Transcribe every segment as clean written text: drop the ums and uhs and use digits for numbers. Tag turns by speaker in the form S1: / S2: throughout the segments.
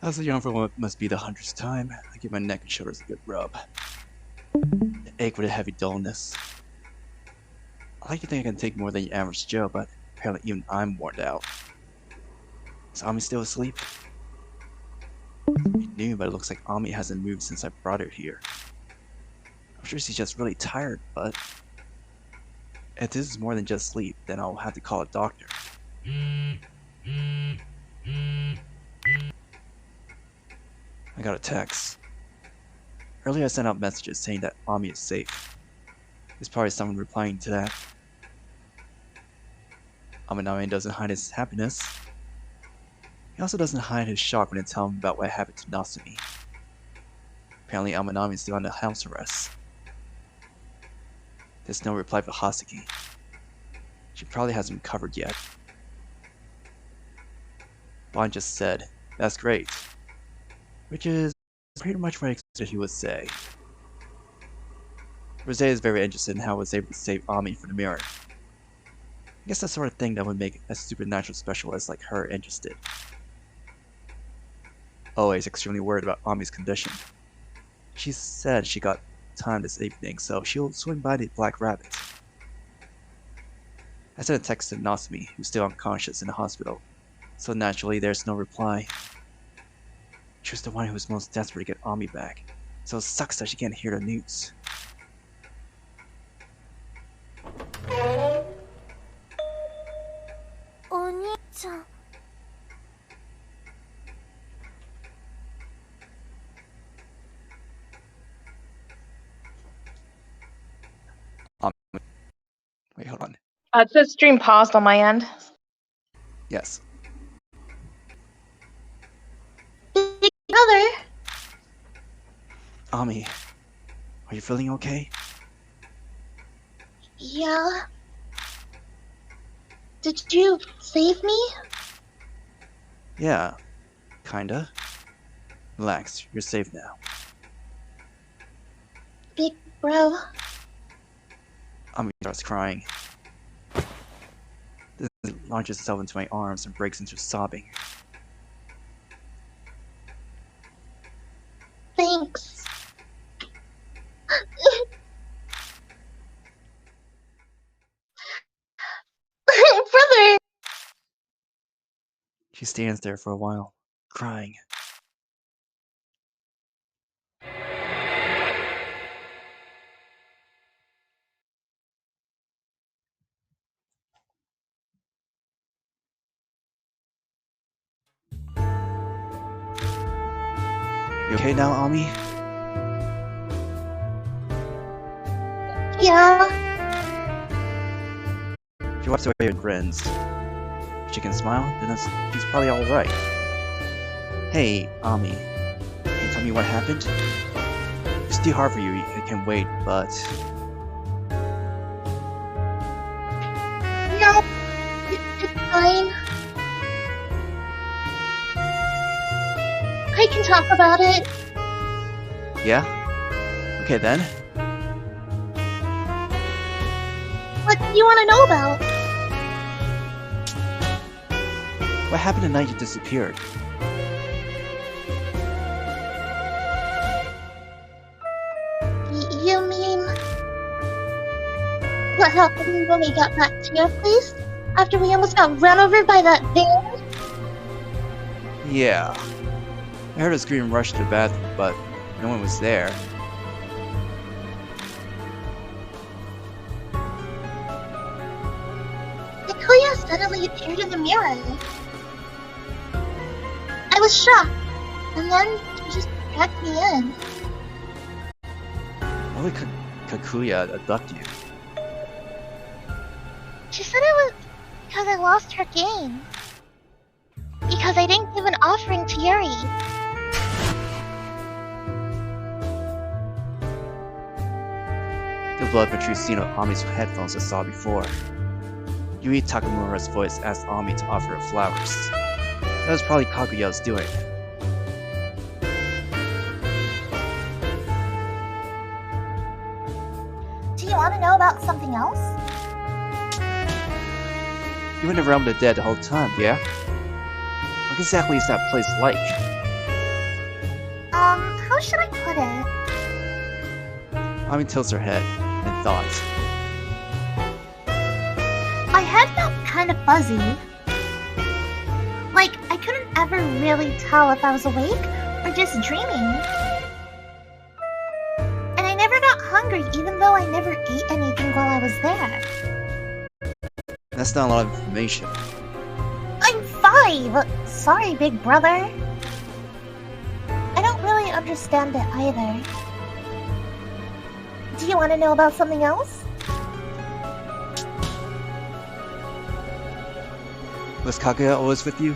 S1: As a young fellow, it must be the 100th time. I give my neck and shoulders a good rub. I ache with a heavy dullness. I like to think I can take more than the average Joe, but apparently even I'm worn out. Is Ami still asleep? I knew, but it looks like Ami hasn't moved since I brought her here. I'm sure she's just really tired, but if this is more than just sleep, then I'll have to call a doctor. I got a text. Earlier I sent out messages saying that Ami is safe. There's probably someone replying to that. Amanome doesn't hide his happiness. He also doesn't hide his shock when I tell him about what happened to Natsumi. Apparently Amanome is still under house arrest. There's no reply for Haseki. She probably hasn't recovered yet. Ban just said, "That's great." Which is pretty much what I expected he would say. Rosé is very interested in how I was able to save Ami from the mirror. I guess that sort of thing that would make a supernatural specialist like her interested. Ooe is extremely worried about Ami's condition. She said she got time this evening, so she'll swing by the Black Rabbit. I sent a text to Natsumi, who's still unconscious in the hospital, so naturally there's no reply. She was the one who was most desperate to get Ami back, so it sucks that she can't hear the news.
S2: Oni-chan.
S1: Wait, hold on.
S3: It says stream paused on my end.
S1: Yes.
S2: Big brother.
S1: Ami, are you feeling okay?
S2: Yeah. Did you save me?
S1: Yeah, kinda. Relax, you're safe now.
S2: Big bro.
S1: Ami starts crying. Then launches itself into my arms and breaks into sobbing.
S2: Thanks. Brother!
S1: She stands there for a while, crying. You okay now, Ami?
S2: Yeah.
S1: She wipes away and grins. If she can smile, then she's probably alright. Hey, Ami. Can you tell me what happened? It's too hard for you, I can wait, but...
S2: No. It's fine. I can talk about it.
S1: Yeah? Okay then.
S2: What do you want to know about?
S1: What happened the night you disappeared?
S2: You mean... What happened when we got back to your place? After we almost got run over by that van?
S1: Yeah. I heard a scream and rushed to the bathroom, but no one was there.
S2: Takuya suddenly appeared in the mirror. I was shocked, and then she just dragged me in.
S1: Why would Kakuya abduct you?
S2: She said it was because I lost her game. Because I didn't give an offering to Yuri.
S1: The blood protrudes scene of Ami's headphones I saw before. Yui Takamura's voice asked Ami to offer her flowers. That was probably Kaguya's doing.
S2: Do you want to know about something else?
S1: You were in the realm of the dead the whole time, yeah? What exactly is that place like?
S2: should I put it?
S1: Ami tilts her head in thought.
S2: My head felt kind of fuzzy. Like, I couldn't ever really tell if I was awake or just dreaming. And I never got hungry even though I never ate anything while I was there.
S1: That's not a lot of information.
S2: I'm 5! Sorry, big brother. I don't really understand it either. Do you want to know about something else?
S1: Was Kagura always with you?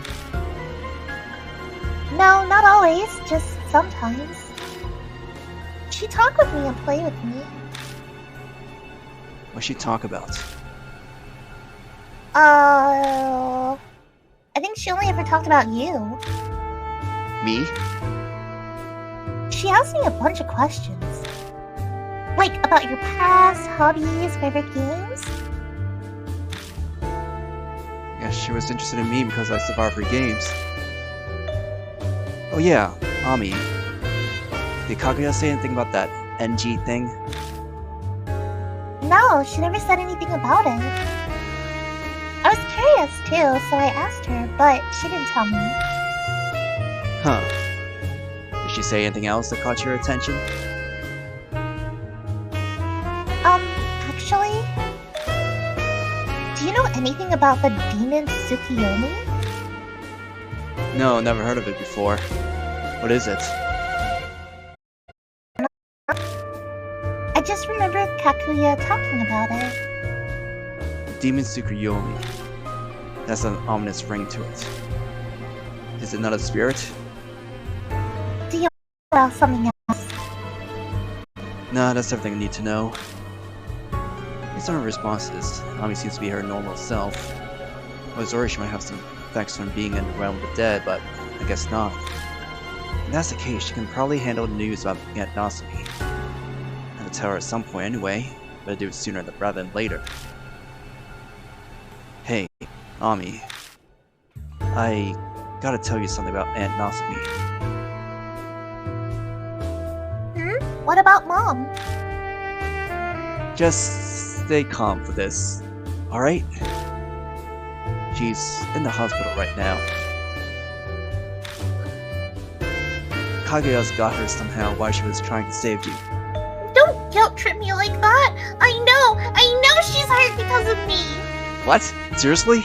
S2: No, not always, just sometimes. She talk with me and play with me.
S1: What'd she talk about?
S2: I think she only ever talked about you.
S1: Me?
S2: She asked me a bunch of questions. Like, about your past, hobbies, favorite games.
S1: Yeah, she was interested in me because I survived her games. Oh yeah, Ami. Did Kagura say anything about that NG thing?
S2: No, she never said anything about it. I was curious too, so I asked her, but she didn't tell me.
S1: Huh. Did she say anything else that caught your attention?
S2: Actually, do you know anything about the demon Tsukuyomi?
S1: No, never heard of it before. What is it?
S2: I just remember Kakuya talking about it.
S1: Demon Tsukuyomi. That's an ominous ring to it. Is it not a spirit?
S2: Do you know about something else?
S1: Nah, that's everything I need to know. Based on her responses, Ami seems to be her normal self. I was worried she might have some effects from being in the realm of the dead, but I guess not. If that's the case, she can probably handle the news about Aunt Natsumi. I'll tell her at some point anyway, but I'll do it sooner rather than later. Hey, Ami. I gotta tell you something about Aunt Natsumi.
S2: What about Mom?
S1: Just stay calm for this, alright? She's in the hospital right now. Kagura's got her somehow while she was trying to save you.
S2: Don't guilt trip me like that! I know she's hurt because of me!
S1: What? Seriously?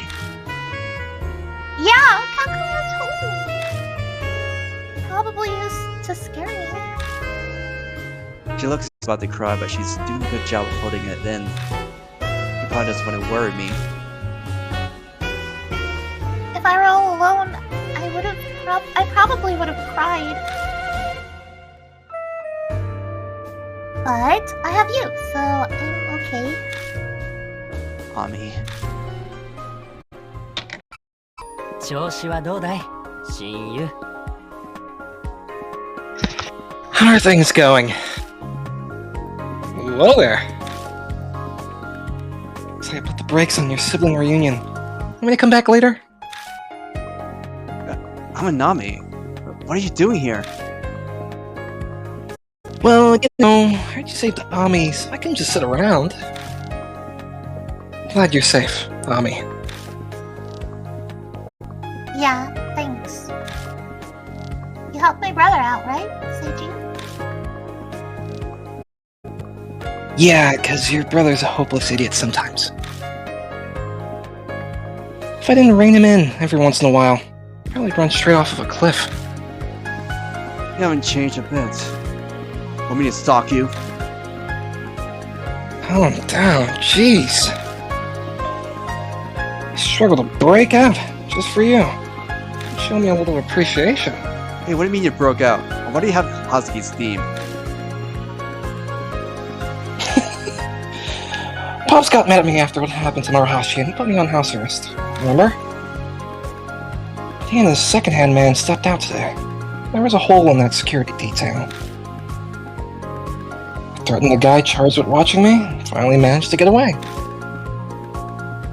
S2: Yeah, Kakuya told me. Probably used to scare me.
S1: She looks about to cry, but she's doing a good job of holding it in. She probably doesn't want to worry me.
S2: If I were all alone, I probably would have cried. But I have you, so I'm okay.
S1: Ami.
S4: 調子はどうだい親友
S5: How are things going? Hello there. So I put the brakes on your sibling reunion. Want me to come back later?
S1: Amanome, what are you doing here?
S5: Well, you know, I heard you saved Ami, so I can just sit around. Glad you're safe, Ami.
S2: Yeah, thanks. You helped my brother out, right, Seiji?
S5: Yeah, because your brother's a hopeless idiot sometimes. If I didn't rein him in every once in a while, he'd probably run straight off of a cliff.
S1: You haven't changed a bit. Want me to stalk you?
S5: Calm down, jeez. I struggle to break out just for you. Show me a little appreciation.
S1: Hey, what do you mean you broke out? Why do you have Hazuki's theme?
S5: Pops got mad at me after what happened to Narahashi and he put me on house arrest. Remember? He and his second-hand man stepped out today. There was a hole in that security detail. I threatened the guy charged with watching me and finally managed to get away.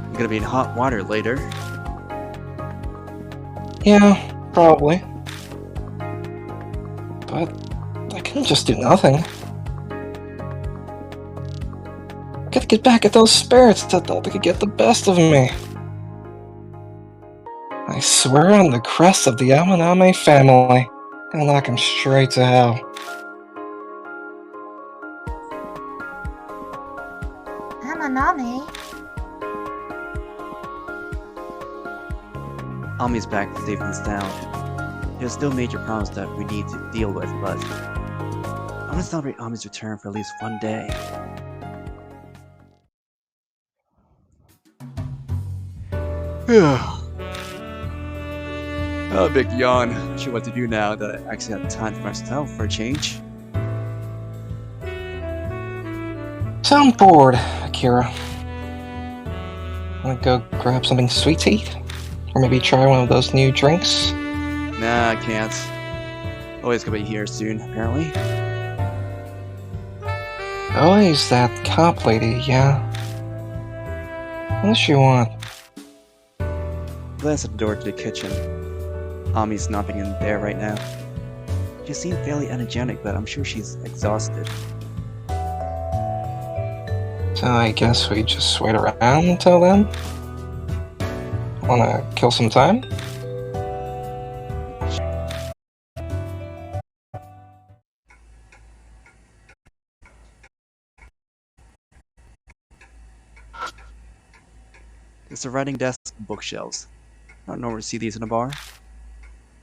S1: You're gonna be in hot water later.
S5: Yeah, probably. But I couldn't just do nothing. Gotta get back at those spirits that thought they could get the best of me. I swear on the crest of the Amanome family, gonna knock him straight to hell.
S2: Amanome?
S1: Ami's back safe and sound. There's still major problems that we need to deal with, but I want to celebrate Ami's return for at least one day. A big yawn. Not sure what to do now that I actually have time for myself for a change.
S5: Sound bored, Akira. Wanna go grab something sweet to eat? Or maybe try one of those new drinks?
S1: Nah, I can't. Always gonna be here soon, apparently.
S5: Always that cop lady, yeah. What does she want?
S1: Glance at the door to the kitchen. Ami's not being in there right now. She seemed fairly energetic, but I'm sure she's exhausted.
S5: So I guess we just wait around until then? Wanna kill some time?
S1: There's a writing desk and bookshelves. I don't normally see these in a bar.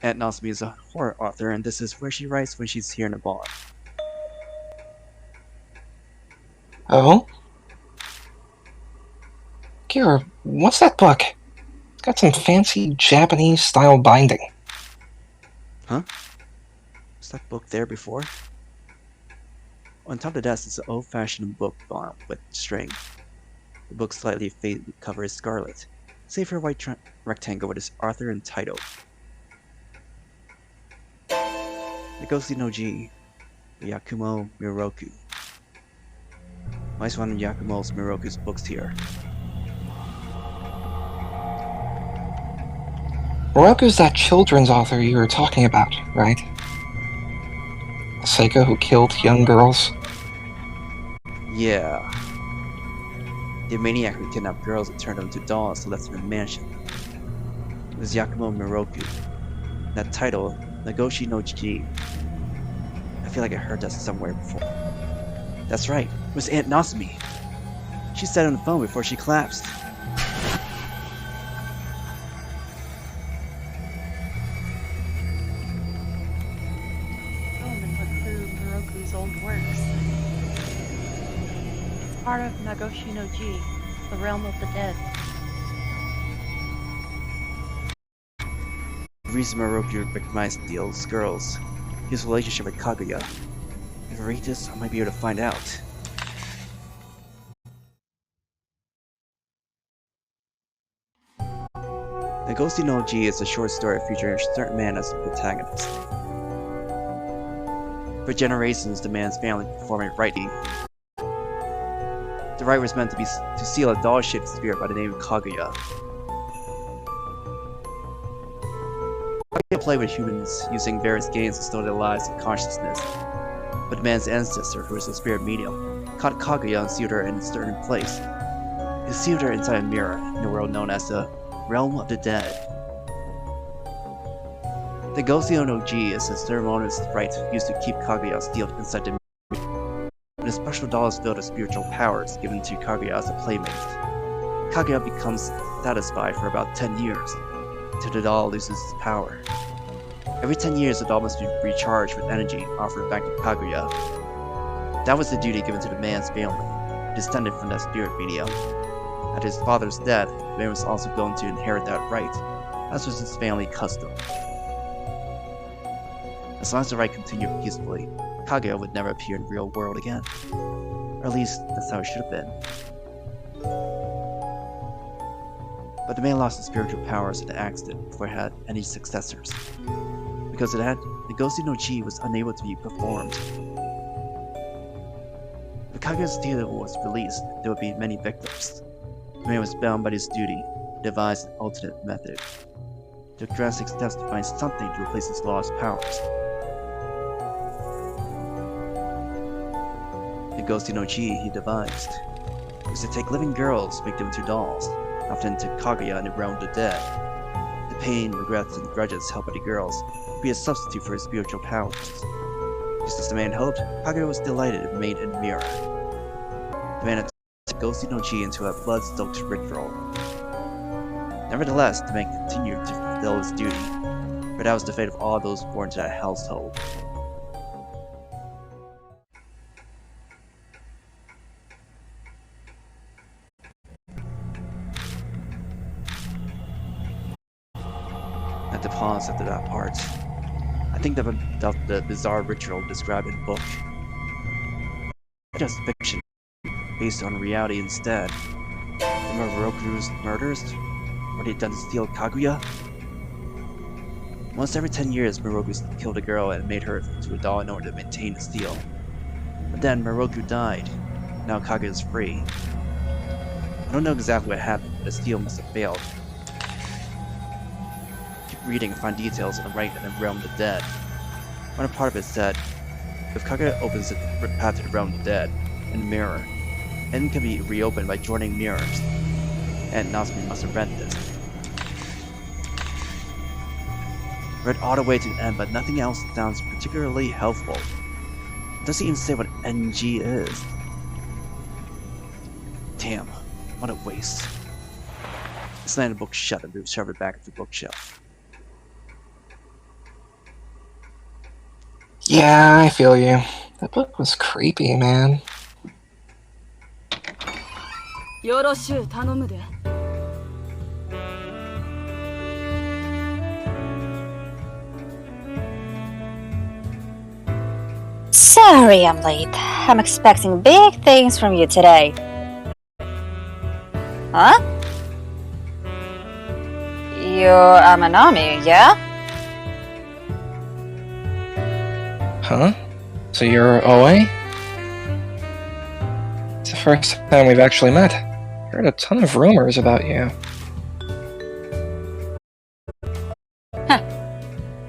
S1: Aunt Natsumi is a horror author, and this is where she writes when she's here in a bar.
S5: Oh? Akira, what's that book? It's got some fancy Japanese-style binding.
S1: Huh? Was that book there before? On top of the desk is an old-fashioned book bound with string. The book's slightly faded cover is scarlet, save for a white rectangle with its author and title. Nagoshi no Ji, Yakumo Miroku. Might one of Yakumo Miroku's books here.
S5: Miroku's that children's author you were talking about, right? The psycho who killed young girls?
S1: Yeah. The maniac who kidnapped girls and turned them into dolls and left them in a mansion. It was Yakumo Miroku. That title, Nagoshi no Ji. I feel like I heard that somewhere before. That's right, it was Aunt Natsumi. She said on the phone before she collapsed.
S6: Old works. It's part of Nagoshi no Ji, the realm of the dead.
S1: The reason Miroku recognized the old girls, his relationship with Kagura. If I read this, I might be able to find out. Nagoshi no Ji is a short story featuring a certain man as the protagonist. For generations, the man's family performing writing. The rite was meant to seal a doll-shaped spirit by the name of Kagura. Kagura played with humans using various games to store their lives and consciousness. But the man's ancestor, who was a spirit medium, caught Kagura and sealed her in a certain place. He sealed her inside a mirror in a world known as the Realm of the Dead. The Nagoshi no Ji is a ceremonious rite used to keep Kagura sealed inside the mirror. When a special doll is filled with spiritual powers given to Kagura as a playmate, Kagura becomes satisfied for about 10 years, until the doll loses its power. Every 10 years, the doll must be recharged with energy offered back to Kagura. That was the duty given to the man's family, descended from that spirit medium. At his father's death, the man was also going to inherit that right, as was his family custom. As long as the rite continued peacefully, Kagura would never appear in the real world again. Or at least, that's how it should have been. But the man lost his spiritual powers in an accident before it had any successors. Because of that, Nagoshi no Ji was unable to be performed. If Kagura's deal was released, there would be many victims. The man was bound by his duty to devise an alternate method. Took drastic steps to find something to replace his lost powers. Ghosty no Chi he devised was to take living girls, make them into dolls, often into Kaguya in the realm of the dead. The pain, regrets, and grudges held by the girls would be a substitute for his spiritual powers. Just as the man hoped, Kagura was delighted and made a mirror. The man had turned Ghosty no Chi into a blood-soaked ritual. Nevertheless, the man continued to fulfill his duty, for that was the fate of all those born to that household. I had to pause after that part. I think that the bizarre ritual described in the book. Just fiction, based on reality instead. The Moroku's murders? What he had done to steal Kaguya? Once every 10 years, Moroku killed a girl and made her into a doll in order to maintain the steal. But then Moroku died. Now Kaguya is free. I don't know exactly what happened, but the steal must have failed. Keep reading and find details on the right in the realm of the dead. One part of it said, if Kagura opens the path to the realm of the dead, in the mirror, end can be reopened by joining mirrors, and Natsumi must have read this. Read all the way to the end, but nothing else sounds particularly helpful. It doesn't even say what NG is. Damn, what a waste. I slammed the book shut and shoved it back into the bookshelf.
S5: Yeah, I feel you. That book was creepy, man.
S7: よろしゅう頼むで。
S8: Sorry I'm late. I'm expecting big things from you today. Huh? You're Amanome, yeah?
S5: Huh? So you're Ooe? It's the first time we've actually met. Heard a ton of rumors about you.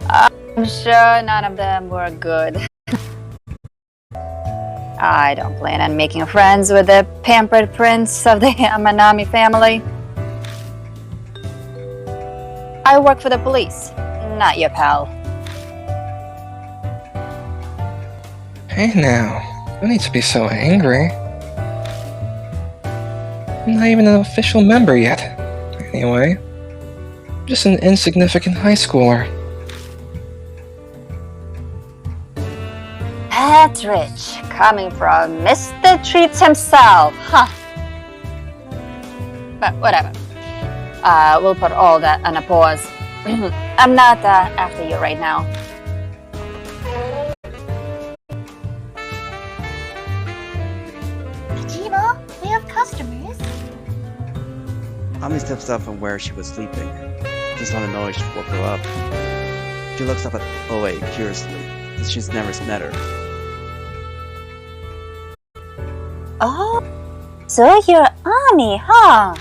S8: I'm sure none of them were good. I don't plan on making friends with the pampered prince of the Amanome family. I work for the police, not your pal.
S5: Hey now, no need to be so angry. I'm not even an official member yet. Anyway, I'm just an insignificant high schooler.
S8: That's rich, coming from Mr. Treats himself, huh? But whatever. We'll put all that on a pause. I'm not after you right now.
S2: Kijima, we have customers.
S1: Ami steps up from where she was sleeping. Just on a noise to woke her up. She looks up at Ooe curiously, since she's never met her.
S8: Oh, so you're Ami, huh?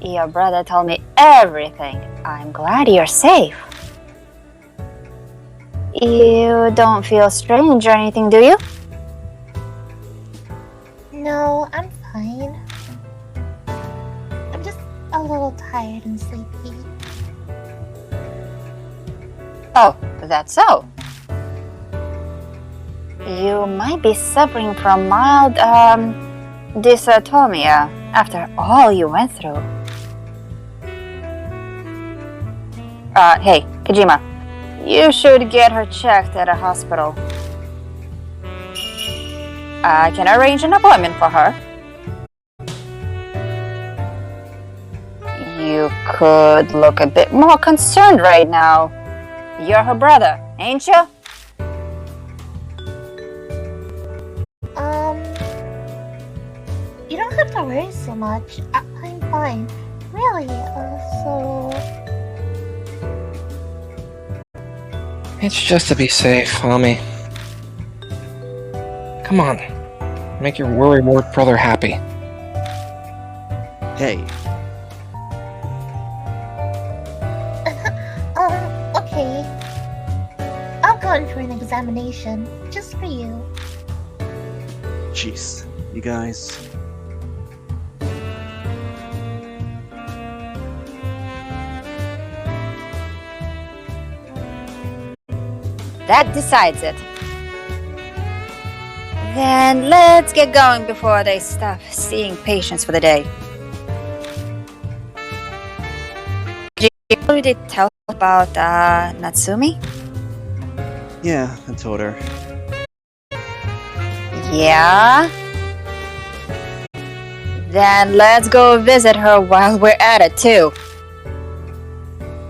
S8: Your brother told me everything. I'm glad you're safe. You don't feel strange or anything, do you?
S2: No, I'm fine. I'm just a little tired and sleepy.
S8: Oh, that's so. You might be suffering from mild, dysautonomia after all you went through. Hey, Kijima, you should get her checked at a hospital. I can arrange an appointment for her. You could look a bit more concerned right now. You're her brother, ain't you?
S2: You don't have to worry so much. I'm fine. Really, so...
S5: It's just to be safe, Ami. Come on, make your worrywart brother happy.
S1: Hey,
S2: Okay. I'll go in for an examination, just for you.
S1: Jeez, you guys.
S8: That decides it. Then let's get going before they stop seeing patients for the day. Did you already tell about Natsumi?
S1: Yeah, I told her.
S8: Yeah? Then let's go visit her while we're at it too.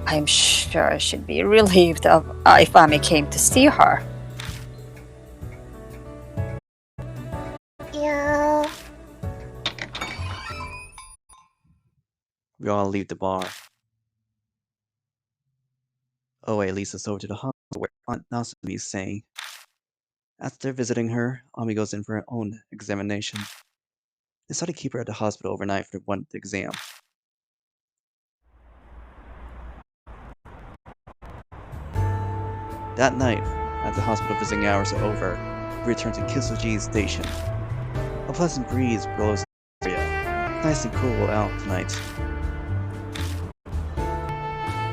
S8: I'm sure she'd be relieved if Ami came to see her.
S2: Yeah.
S1: We all leave the bar. Ooe leads us over to the hospital where Aunt Natsumi is staying. After visiting her, Ami goes in for her own examination. They decided to keep her at the hospital overnight for one exam. That night, as the hospital visiting hours are over, we return to Kisuji Station. A pleasant breeze blows the area. Nice and cool out tonight.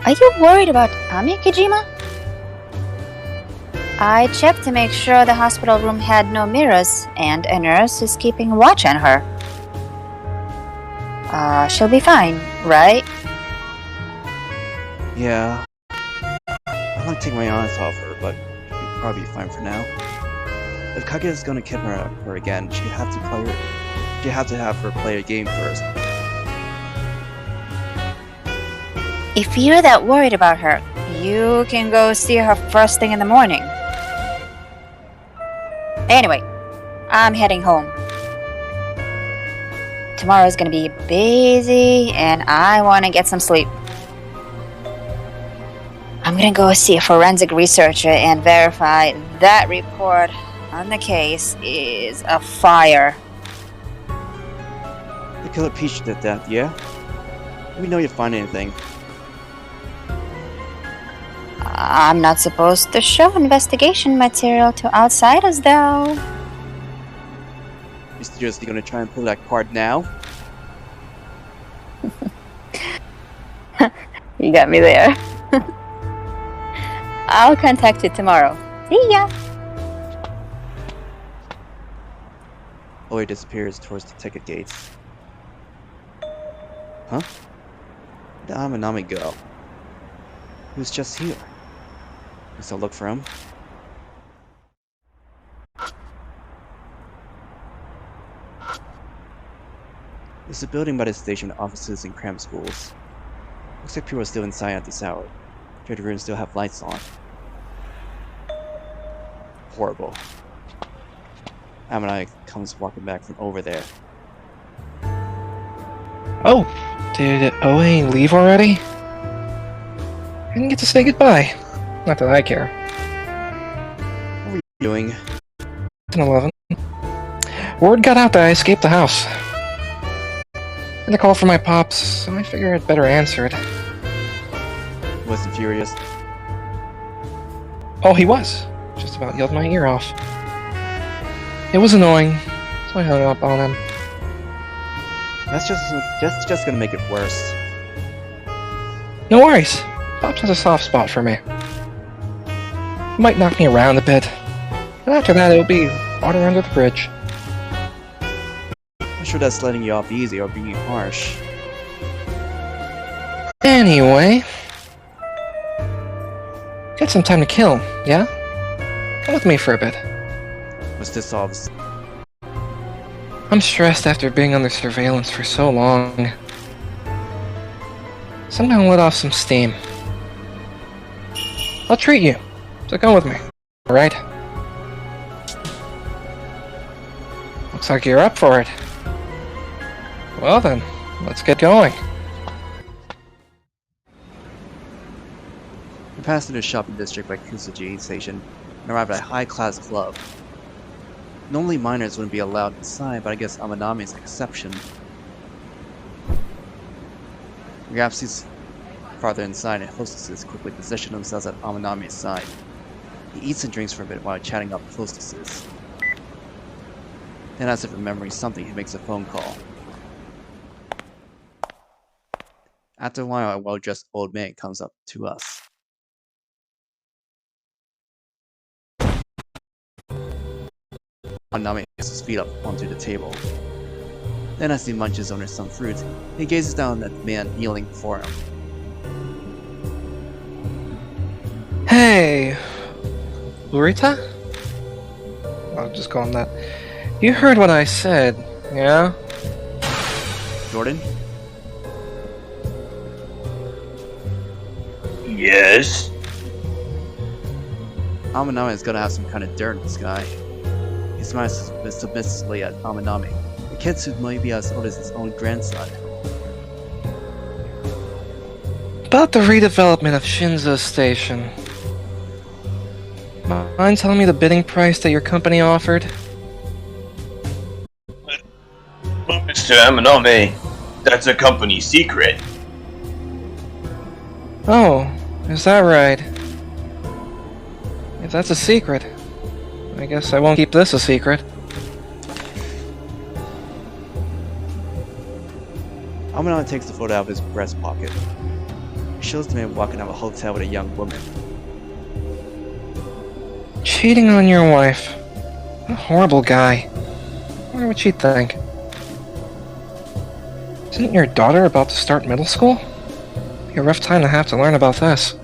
S8: Are you worried about Ami Kijima? I checked to make sure the hospital room had no mirrors, and a nurse is keeping watch on her. She'll be fine, right?
S1: Yeah. I'd like to take my eyes off her, but she'll probably be fine for now. If Kagura is gonna kidnap her again, she'd have to have her play a game first.
S8: If you're that worried about her, you can go see her first thing in the morning. Anyway, I'm heading home. Tomorrow's gonna be busy, and I want to get some sleep. I'm gonna go see a forensic researcher and verify that report on the case is a fire.
S1: The killer peached to death, yeah? We know you find anything.
S8: I'm not supposed to show investigation material to outsiders, though.
S1: You're seriously gonna try and pull that card now?
S8: You got me there. I'll contact you tomorrow. See ya!
S1: Ooe disappears towards the ticket gates. Huh? Where'd the Amanome go? He was just here. Guess I'll look for him. There's a building by the station with offices and cram schools. Looks like people are still inside at this hour. The rooms still have lights on. Horrible. Amanome comes walking back from over there.
S5: Oh, did Ooe leave already? I didn't get to say goodbye. Not that I care.
S1: What were you doing?
S5: 11. Word got out that I escaped the house. Had a call from my pops, so I figured I'd better answer it.
S1: He wasn't furious.
S5: Oh, he was. Just about yelled my ear off. It was annoying, so I hung up on him.
S1: That's just gonna make it worse.
S5: No worries. Pops has a soft spot for me. He might knock me around a bit, but after that it'll be water under the bridge.
S1: I'm sure that's letting you off easy or being harsh.
S5: Anyway, got some time to kill, yeah? Come with me for a bit.
S1: What's this all of a sudden?
S5: I'm stressed after being under surveillance for so long. Somehow let off some steam. I'll treat you, so come with me, alright? Looks like you're up for it. Well then, let's get going.
S1: We passed through the shopping district by Kisuji Station and arrived at a high-class club. Normally minors wouldn't be allowed inside, but I guess Amanome is an exception. We grab seats farther inside and hostesses quickly position themselves at Amanome's side. He eats and drinks for a bit while chatting up with hostesses. Then, as if remembering something, he makes a phone call. After a while, a well-dressed old man comes up to us. Amanome puts his feet up onto the table. Then, as he munches on some fruit, he gazes down at the man kneeling before him.
S5: Hey, Urita? I'll just call him that. You heard what I said, yeah?
S1: Jordan?
S9: Yes?
S1: Amanome is gonna have some kind of dirt in this guy. He smiles submissively at Amanome, the kid who might be as old as his own grandson.
S5: About the redevelopment of Shinzo Station. Mind telling me the bidding price that your company offered?
S9: Mr. Amanome, that's a company secret.
S5: Oh, is that right? If that's a secret, I guess I won't keep this a secret.
S1: Amanome takes the photo out of his breast pocket. He shows the man walking out of a hotel with a young woman.
S5: Cheating on your wife. What a horrible guy. I wonder what she'd think. Isn't your daughter about to start middle school? Be a rough time to have to learn about this.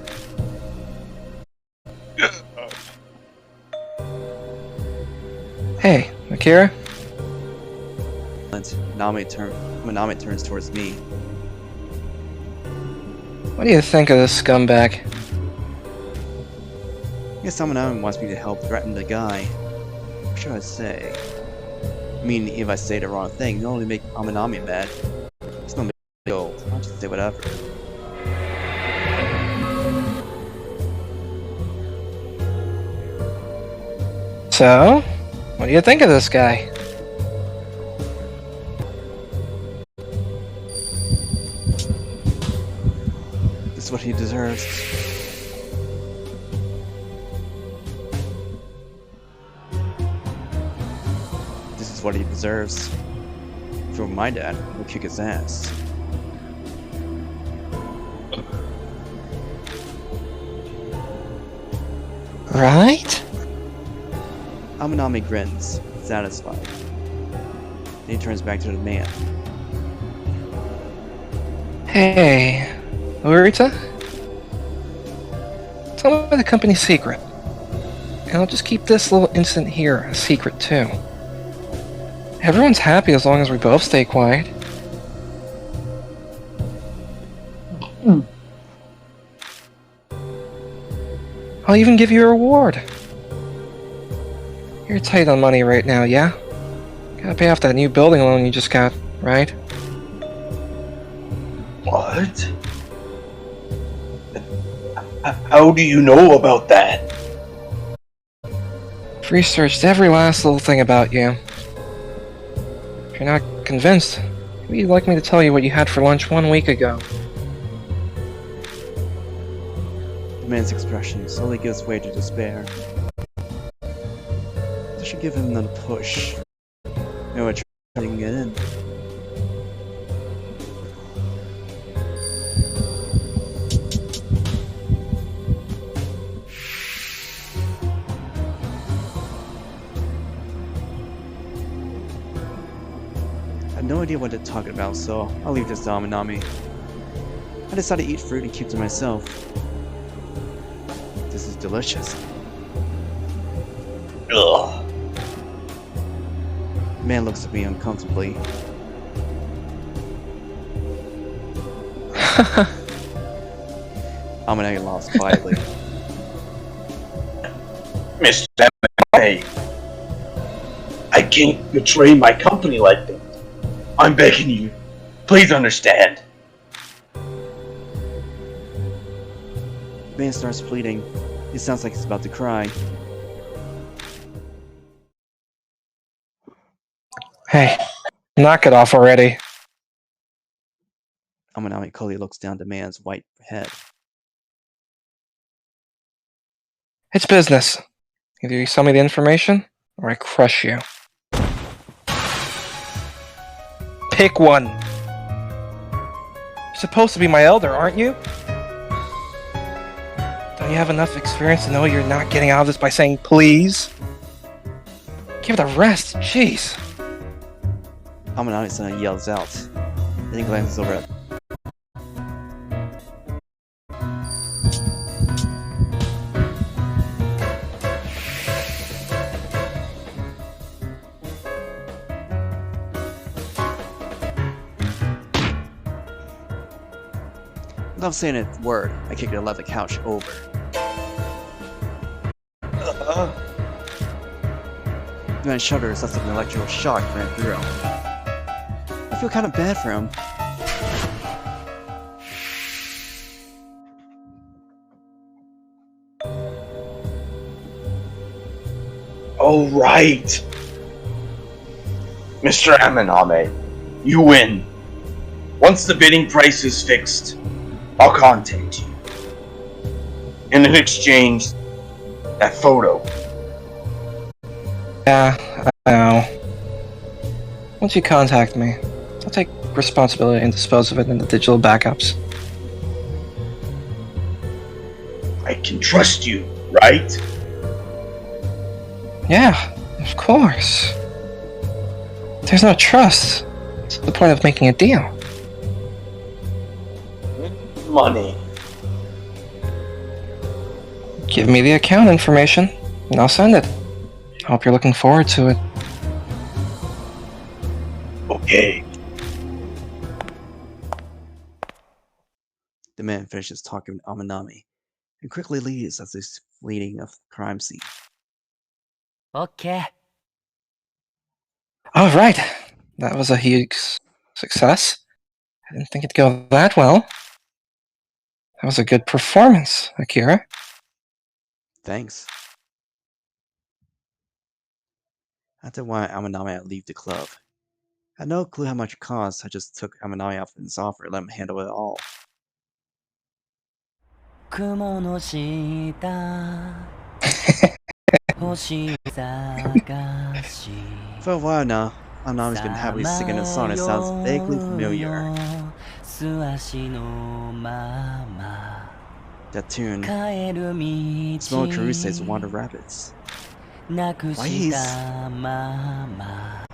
S5: Hey, Akira?
S1: Amanome turns towards me.
S5: What do you think of this scumbag?
S1: I guess Amanome wants me to help threaten the guy. What should I say? I mean, if I say the wrong thing, it'll only make Amanome mad. It's no big deal. I'll just say whatever.
S5: So, what do you think of this guy?
S1: This is what he deserves. This is what he deserves. If it were my dad, we'll kick his ass.
S5: Right?
S1: Amanome grins, satisfied. Then he turns back to the man.
S5: Hey, Urita? Tell me the company's secret. And I'll just keep this little incident here a secret too. Everyone's happy as long as we both stay quiet. I'll even give you a reward. You're tight on money right now, yeah? Gotta pay off that new building loan you just got, right?
S9: What? How do you know about that?
S5: I've researched every last little thing about you. If you're not convinced, maybe you'd like me to tell you what you had for lunch 1 week ago.
S1: The man's expression slowly gives way to despair. I should give him another push. No, I'm trying to get in. I have no idea what they're talking about, so I'll leave this to Amanome. I decided to eat fruit and keep to myself. This is delicious.
S9: Ugh.
S1: The man looks at me uncomfortably. Amanome laughs quietly.
S9: Mr. Amanome, I can't betray my company like that. I'm begging you. Please understand.
S1: The man starts pleading. He sounds like he's about to cry.
S5: Hey, knock it off already.
S1: Amanome coldly looks down the man's white head.
S5: It's business. Either you sell me the information, or I crush you. pick one. You're supposed to be my elder, aren't you? Don't you have enough experience to know you're not getting out of this by saying please? Give it a rest, jeez.
S1: Amanome yells out, then he glances over at without saying a word, I kicked and left the couch over. The man shudders as if an electrical shock ran through him. I feel kind of bad for him.
S9: All right, Mr. Amanome, you win. Once the bidding price is fixed, I'll contact you. And in exchange, that photo.
S5: Yeah, I know. Once you contact me, I'll take responsibility and dispose of it in the digital backups.
S9: I can trust you, right?
S5: Yeah, of course. If there's no trust, what's the point of making a deal?
S9: Money.
S5: Give me the account information, and I'll send it. Hope you're looking forward to it.
S9: Okay.
S1: The man finishes talking with Amanome and quickly leaves as he's fleeing a crime scene.
S4: オッケー。
S5: Alright, that was a huge success. I didn't think it'd go that well. That was a good performance, Akira.
S1: Thanks. After a while, Amanome had to leave the club. I had no clue how much it cost. I just took Amanome off his offer and let him handle it all.
S4: 雲の下星探し
S1: For a while now, Amanomi's been happily singing a song that sounds vaguely familiar.
S4: 素足のまま
S1: That tune,
S4: 帰る道
S1: Small Caruse's Wander Rabbits.
S4: なく
S1: Why
S4: し
S1: he's...
S4: たまま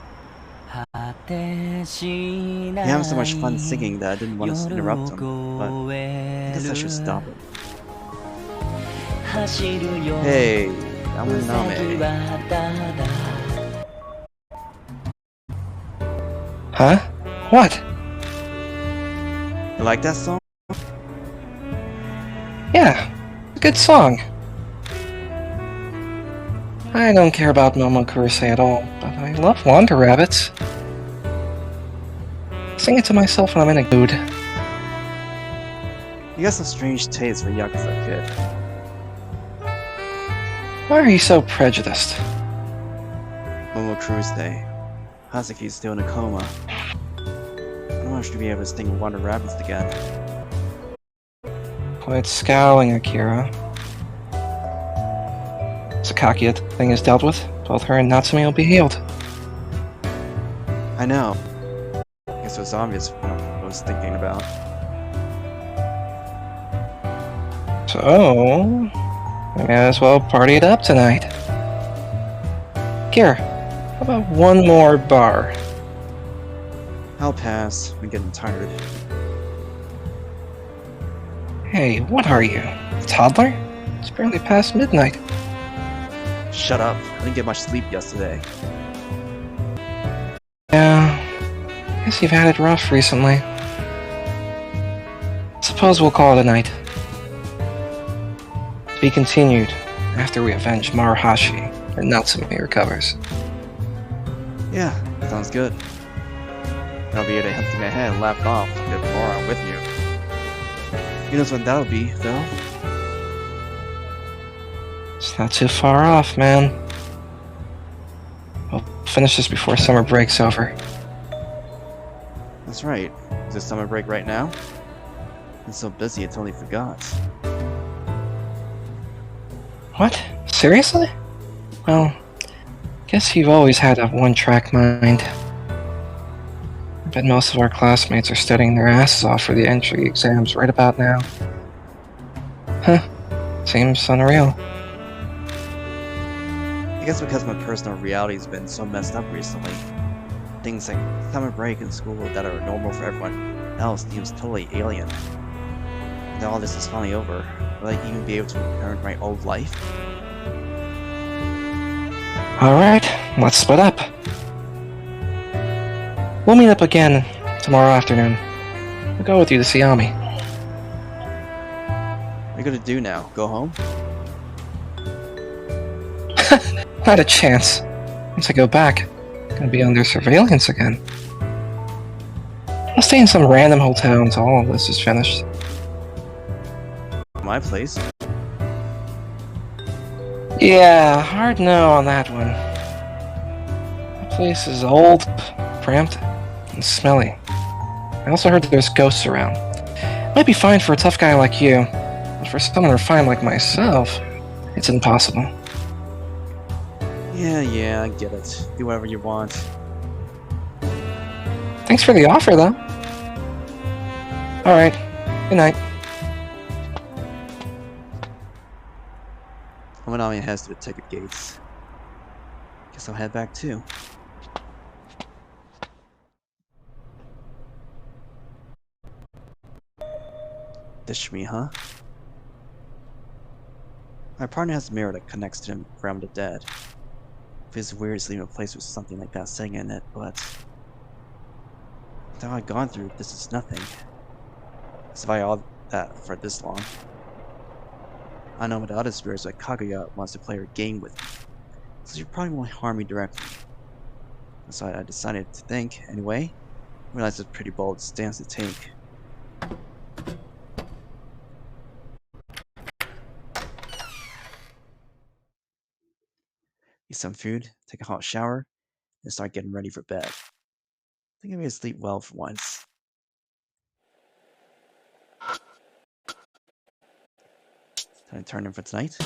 S4: 果てし
S1: He
S4: ない
S1: having so much fun singing that I didn't want to interrupt him, but I guess I should stop it.
S4: 走るよ
S1: Hey,
S4: うさぎ
S1: Amanome.
S4: はただ
S5: Huh? What?
S1: You like that song?
S5: Yeah, a good song. I don't care about Momo Kurose at all, but I love Wander Rabbits. Sing it to myself when I'm in a mood.
S1: You got some strange taste for Yakuza kid.
S5: Why are you so prejudiced?
S1: Momo Kurose. Hazuki's still in a coma. I don't want her to be able to sing Wander Rabbits again.
S5: Quit scowling, Akira. Sakaki thing is dealt with. Both her and Natsumi will be healed.
S1: I know. I guess it was obvious what I was thinking about.
S5: So, we may as well party it up tonight. Here, how about one more bar?
S1: I'll pass. I'm getting tired.
S5: Hey, what are you? A toddler? It's barely past midnight.
S1: Shut up. I didn't get much sleep yesterday.
S5: Yeah, guess you've had it rough recently. Suppose we'll call it a night. To be continued after we avenge Maruhashi and Natsumi recovers.
S1: Yeah, sounds good. I'll be able to empty my head and laugh off a bit more I'm with you. Who knows when that'll be, though?
S5: It's not too far off, man. We'll finish this before summer break's over.
S1: That's right. Is it summer break right now? I'm so busy I totally forgot.
S5: What? Seriously? Well, guess you've always had a one-track mind. I bet most of our classmates are studying their asses off for the entry exams right about now. Huh. Seems unreal.
S1: I guess because my personal reality's been so messed up recently. Things like summer break and school that are normal for everyone else seems totally alien. Now all this is finally over. Will I even be able to return to my old life?
S5: Alright, let's split up. We'll meet up again tomorrow afternoon. I'll go with you to see Ami.
S1: What are you gonna do now? Go home?
S5: Not a chance. Once I go back, I'm gonna be under surveillance again. I'll stay in some random hotel until all of this is finished.
S1: My place?
S5: Yeah, hard no on that one. The place is old, cramped, and smelly. I also heard that there's ghosts around. Might be fine for a tough guy like you, but for someone refined like myself, it's impossible.
S1: Yeah, I get it. Do whatever you want.
S5: Thanks for the offer, though. Alright, good night.
S1: Amanome has to the ticket gates. Guess I'll head back too. Dish me, huh? My partner has a mirror that connects to the realm of the dead. Feels weird leaving a place with something like that sitting in it, but after all I've gone through, this is nothing. I survived all that for this long. I know with the other spirits like Kagura wants to play her game with me, so she probably won't harm me directly. So I decided to think, anyway. I realized it's a pretty bold stance to take. Eat some food, take a hot shower, and start getting ready for bed. I think I'm gonna sleep well for once. Time to turn in for tonight.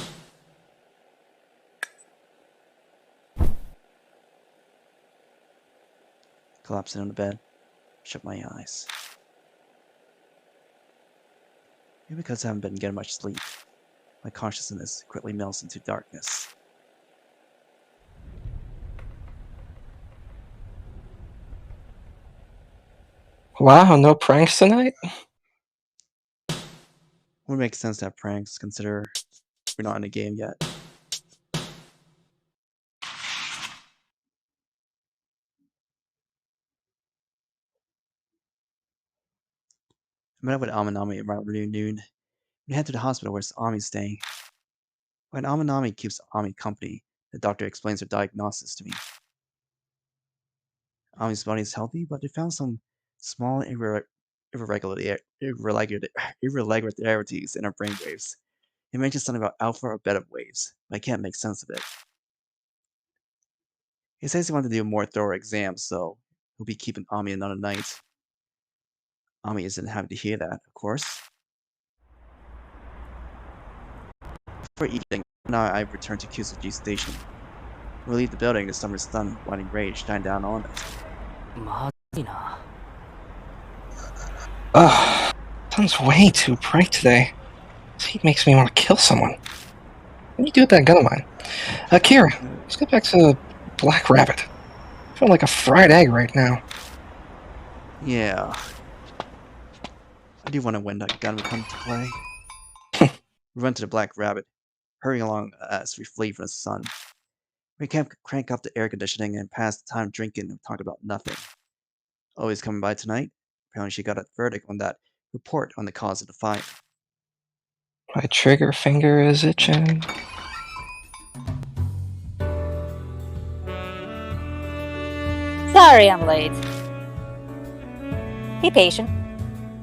S1: Collapsing on the bed, shut my eyes. Maybe because I haven't been getting much sleep, my consciousness quickly melts into darkness.
S5: Wow, no pranks tonight?
S1: Would make sense to have pranks, consider we're not in the game yet. I met up with Amanome around noon. We head to the hospital where Ami's staying. When Amanome keeps Ami company, the doctor explains her diagnosis to me. Ami's body is healthy, but they found some small irregularities in her brainwaves. It mentions something about alpha or beta waves, but I can't make sense of it. He says he wanted to do a more thorough exam, so he'll be keeping Ami another night. Ami isn't happy to hear that, of course. Before eating, now I return to Kyusuji Station. When we leave the building, the summer sun, blinding rays shine down on us.
S4: まずいな。
S5: Ugh, sun's way too bright today. This heat makes me want to kill someone. What do you do with that gun of mine? Kira, let's get back to Black Rabbit. I feel like a fried egg right now.
S1: Yeah. I do want to when that gun would come to play. We run to the Black Rabbit, hurrying along as we flee from the sun. We can't crank up the air conditioning and pass the time drinking and talk about nothing. Always coming by tonight. Apparently she got a verdict on that report on the cause of the fire.
S5: My trigger finger is itching.
S8: Sorry I'm late. Be patient.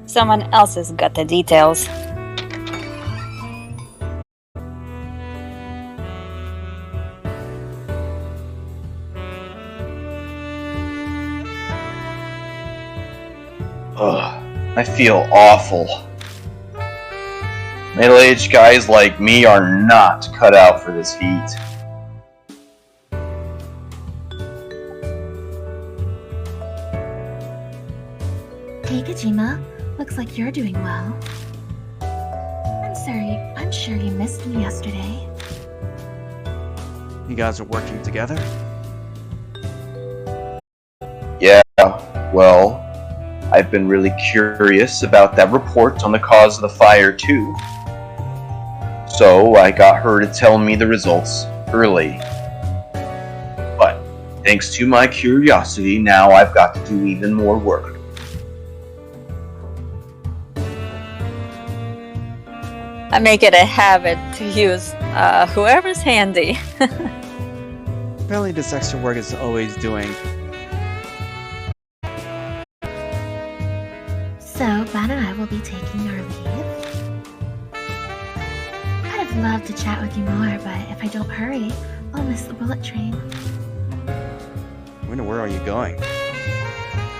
S8: Someone else has got the details.
S9: Ugh, I feel awful. Middle-aged guys like me are not cut out for this heat.
S2: Hey Kijima, looks like you're doing well. I'm sorry, I'm sure you missed me yesterday.
S1: You guys are working together?
S9: Yeah, well, I've been really curious about that report on the cause of the fire, too. So I got her to tell me the results early. But thanks to my curiosity, now I've got to do even more work.
S8: I make it a habit to use whoever's handy.
S1: Apparently this extra work is always doing.
S2: So, Ban and I will be taking our leave. I'd have loved to chat with you more, but if I don't hurry, I'll miss the bullet train.
S1: When and where are you going?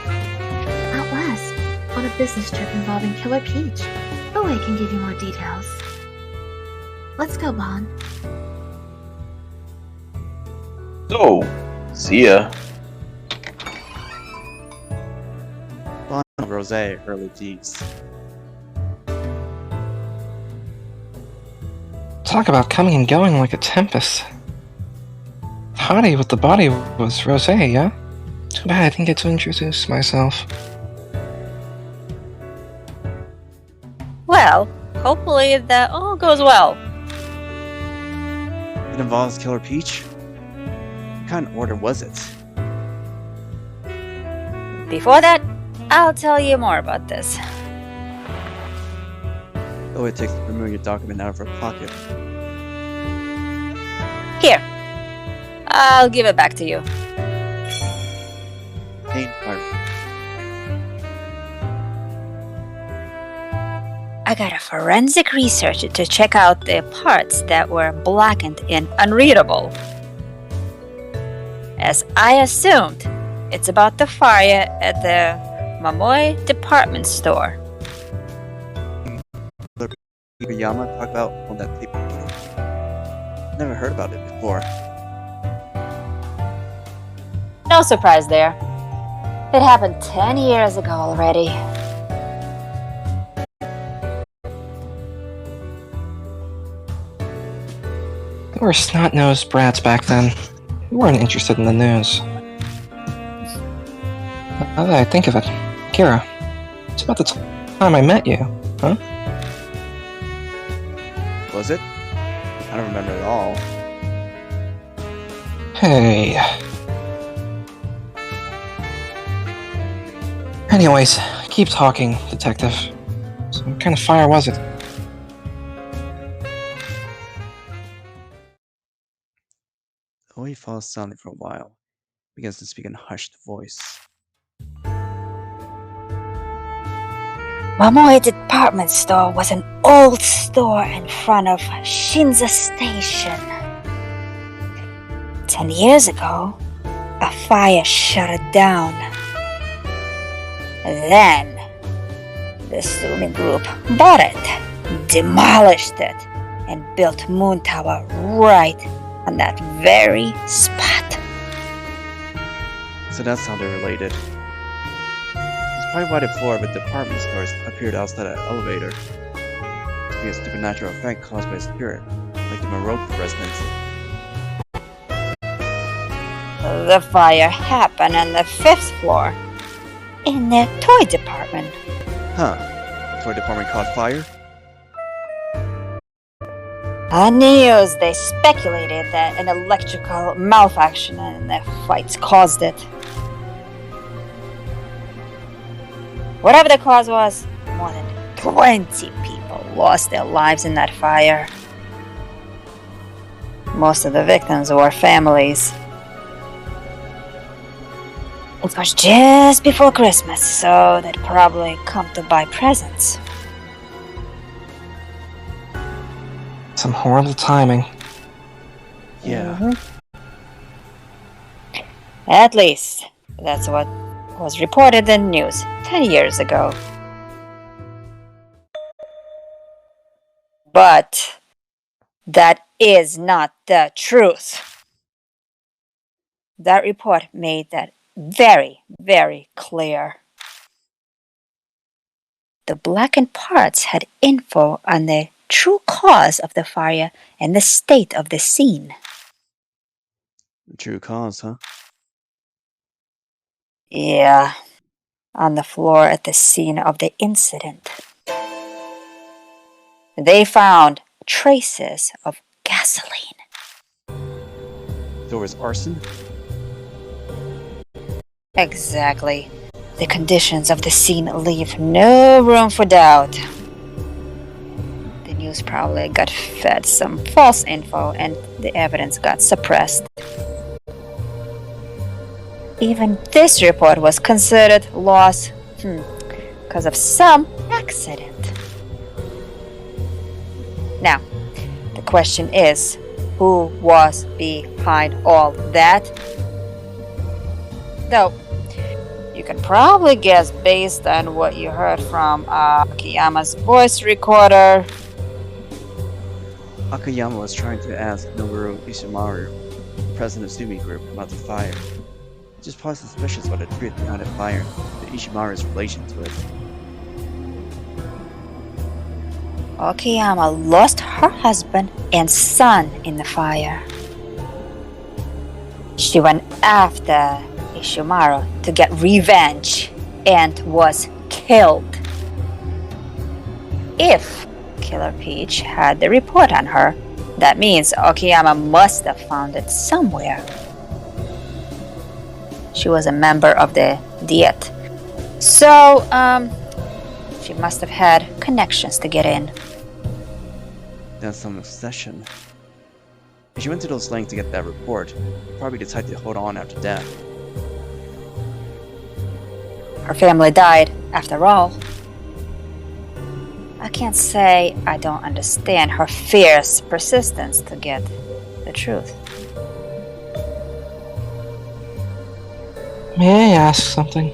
S2: Out west, on a business trip involving Killer Peach. Ooe can give you more details. Let's go, Ban.
S9: So, see ya.
S1: Bon Rosé, early D's.
S5: Talk about coming and going like a tempest. Hottie with the body was Rosé, yeah? Too bad I didn't get to introduce myself.
S8: Well, hopefully that all goes well.
S1: It involves Killer Peach? What kind of order was it?
S8: Before that, I'll tell you more about this.
S1: Oh, it takes to remove your document out of her pocket.
S8: Here, I'll give it back to you.
S1: Ain't hard.
S8: I got a forensic researcher to check out the parts that were blackened and unreadable. As I assumed, it's about the fire at the Mamoe department store.
S1: Tsukuyama talk about on that tape. Never heard about it before.
S8: No surprise there. It happened 10 years ago already.
S5: They were snot-nosed brats back then. We weren't interested in the news. Now that I think of it, Kira, it's about the time I met you, huh?
S1: Was it? I don't remember at all.
S5: Hey. Anyways, keep talking, detective. So what kind of fire was it?
S1: Ooe falls silent for a while, begins to speak in a hushed voice.
S8: Mamoe department store was an old store in front of Shinza Station. 10 years ago, a fire shut it down. Then, the Sumi group bought it, demolished it, and built Moon Tower right on that very spot.
S1: So that's how they're related. It's probably why the floor of the department stores appeared outside an elevator. To be a supernatural effect caused by a spirit, like the Maroke residence.
S8: The fire happened on the 5th floor, in the toy department.
S1: Huh. The toy department caught fire?
S8: On news, they speculated that an electrical malfunction in the fights caused it. Whatever the cause was, more than 20 people lost their lives in that fire. Most of the victims were families. It was just before Christmas, so they'd probably come to buy presents.
S5: Some horrible timing.
S1: Yeah.
S8: At least, that's what was reported in the news 10 years ago. But that is not the truth. That report made that very, very clear. the blackened parts had info on the true cause of the fire and the state of the scene.
S1: The true cause, huh?
S8: Yeah, on the floor at the scene of the incident. They found traces of gasoline.
S1: There was arson?
S8: Exactly. The conditions of the scene leave no room for doubt. The news probably got fed some false info and the evidence got suppressed. Even this report was considered lost because of some accident. Now, the question is, who was behind all that? Though, you can probably guess based on what you heard from Akiyama's voice recorder.
S1: Akiyama was trying to ask Noboru Ishimaru, president of Natsumi Group, about the fire. Just probably suspicious about the truth behind the fire, and Ishimaru's relation to it.
S8: Akiyama lost her husband and son in the fire. She went after Ishimaru to get revenge and was killed. If Killer Peach had the report on her, that means Akiyama must have found it somewhere. She was a member of the Diet, so she must have had connections to get in.
S1: That's some obsession. If she went to those lengths to get that report, probably decided to hold on after death.
S8: Her family died, after all. I can't say I don't understand her fierce persistence to get the truth.
S5: May I ask something?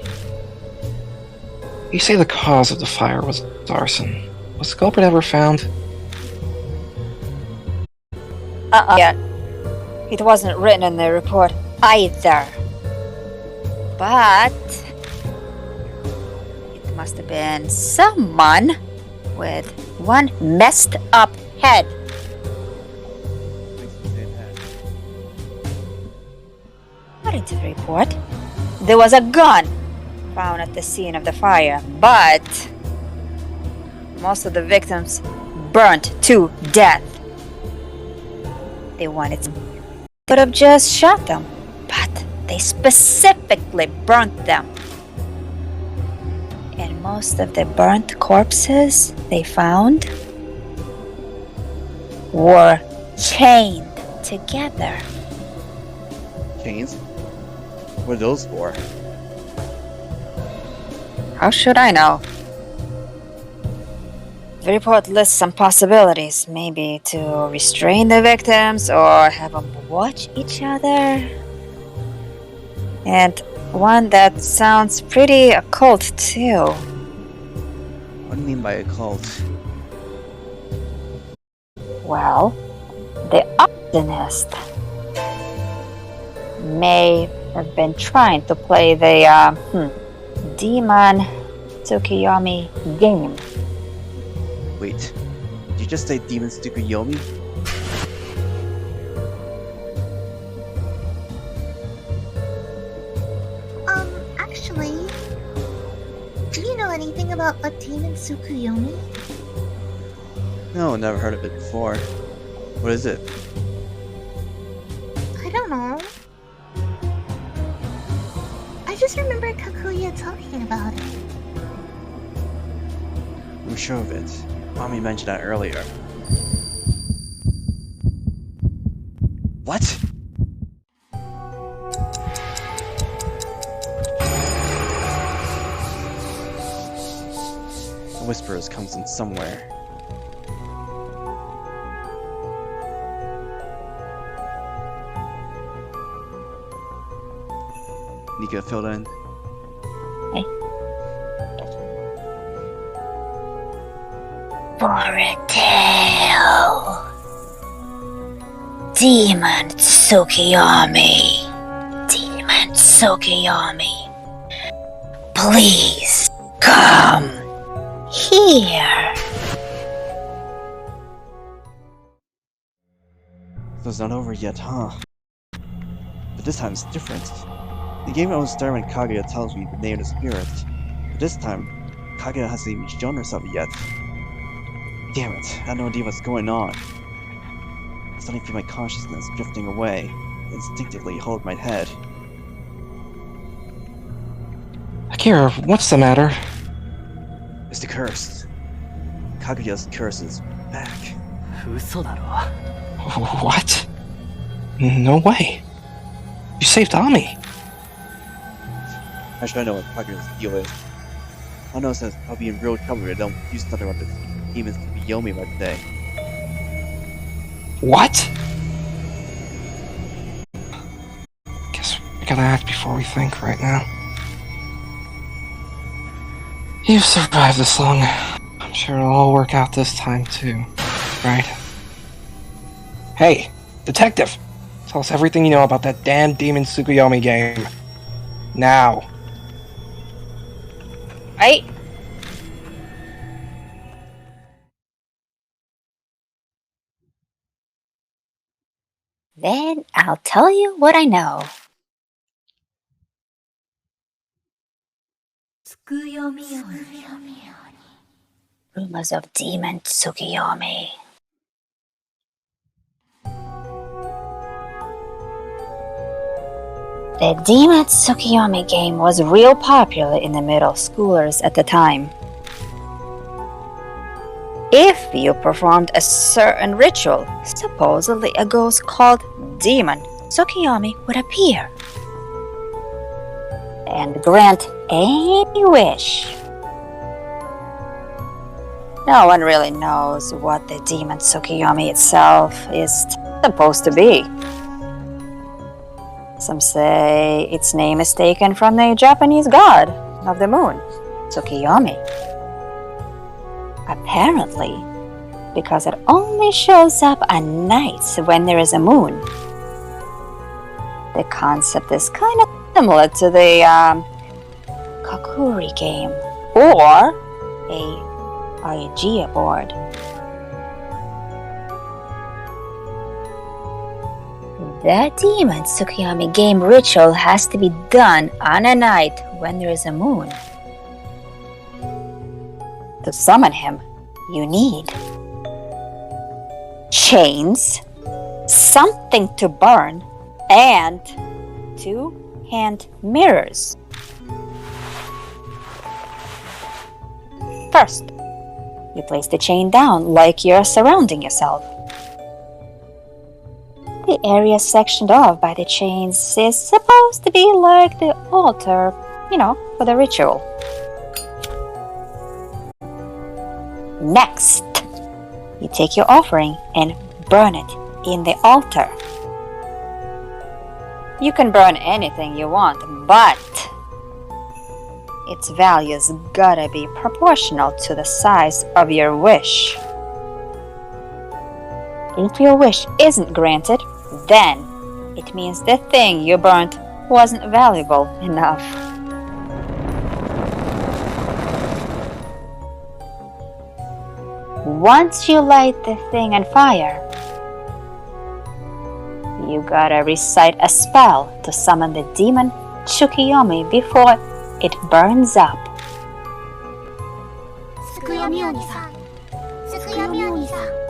S5: You say the cause of the fire was arson. Was the culprit ever found?
S8: Yeah. It wasn't written in the report either. But it must have been someone with one messed up head. According to the report, there was a gun found at the scene of the fire, but most of the victims burnt to death. They wanted to could have just shot them, but they specifically burnt them. And most of the burnt corpses they found were chained together.
S1: Chains? What are those for?
S8: How should I know? The report lists some possibilities, maybe to restrain the victims or have them watch each other. And one that sounds pretty occult too.
S1: What do you mean by occult?
S8: Well, the arsonist may have been trying to play the demon Tsukuyomi game.
S1: Wait, did you just say Demon Tsukuyomi?
S2: Actually, do you know anything about a demon Tsukuyomi?
S1: No, never heard of it before. What is it?
S2: I don't know. I just remember Kakuya talking about it.
S1: I'm sure of it. Mommy mentioned that earlier. What? The whispers comes from somewhere. Nika filled in.
S8: For a tale. Demon Tsukuyomi. Demon Tsukuyomi. Please come here.
S1: So it's not over yet, huh? But this time it's different. The game always starts when Kagura tells me the name of the spirit. But this time, Kagura hasn't even shown herself yet. Damn it, I have no idea what's going on. I suddenly feel my consciousness drifting away, and instinctively hold my head.
S5: Akira, what's the matter?
S1: It's the curse. Kagura's curse is back.
S4: 嘘だろ
S5: What? No way. You saved Ami.
S1: Actually, I know what Kagura's deal is. I know it says I'll be in real trouble if I don't do something about this demon Tsukuyomi by today.
S5: What? Guess we gotta act before we think right now. You've survived this long. I'm sure it'll all work out this time too, right? Hey, detective! Tell us everything you know about that damn demon Tsukuyomi game. Now.
S8: Right? Then I'll tell you what I know. Rumors of demon Tsukuyomi. The demon Tsukuyomi game was real popular in the middle schoolers at the time. If you performed a certain ritual, supposedly a ghost called Demon Tsukuyomi would appear and grant any wish. No one really knows what the Demon Tsukuyomi itself is supposed to be. Some say its name is taken from the Japanese god of the moon, Tsukuyomi. Apparently, because it only shows up at nights when there is a moon. The concept is kind of similar to the Kagura game or a RPG board. The Demon Tsukuyomi game ritual has to be done on a night when there is a moon. To summon him, you need chains, something to burn, and 2 hand mirrors. First, you place the chain down like you're surrounding yourself. The area sectioned off by the chains is supposed to be like the altar, for the ritual. Next, you take your offering and burn it in the altar. You can burn anything you want, but its value's gotta be proportional to the size of your wish. If your wish isn't granted, then it means the thing you burnt wasn't valuable enough. Once you light the thing on fire, you gotta recite a spell to summon the demon Tsukuyomi before it burns up.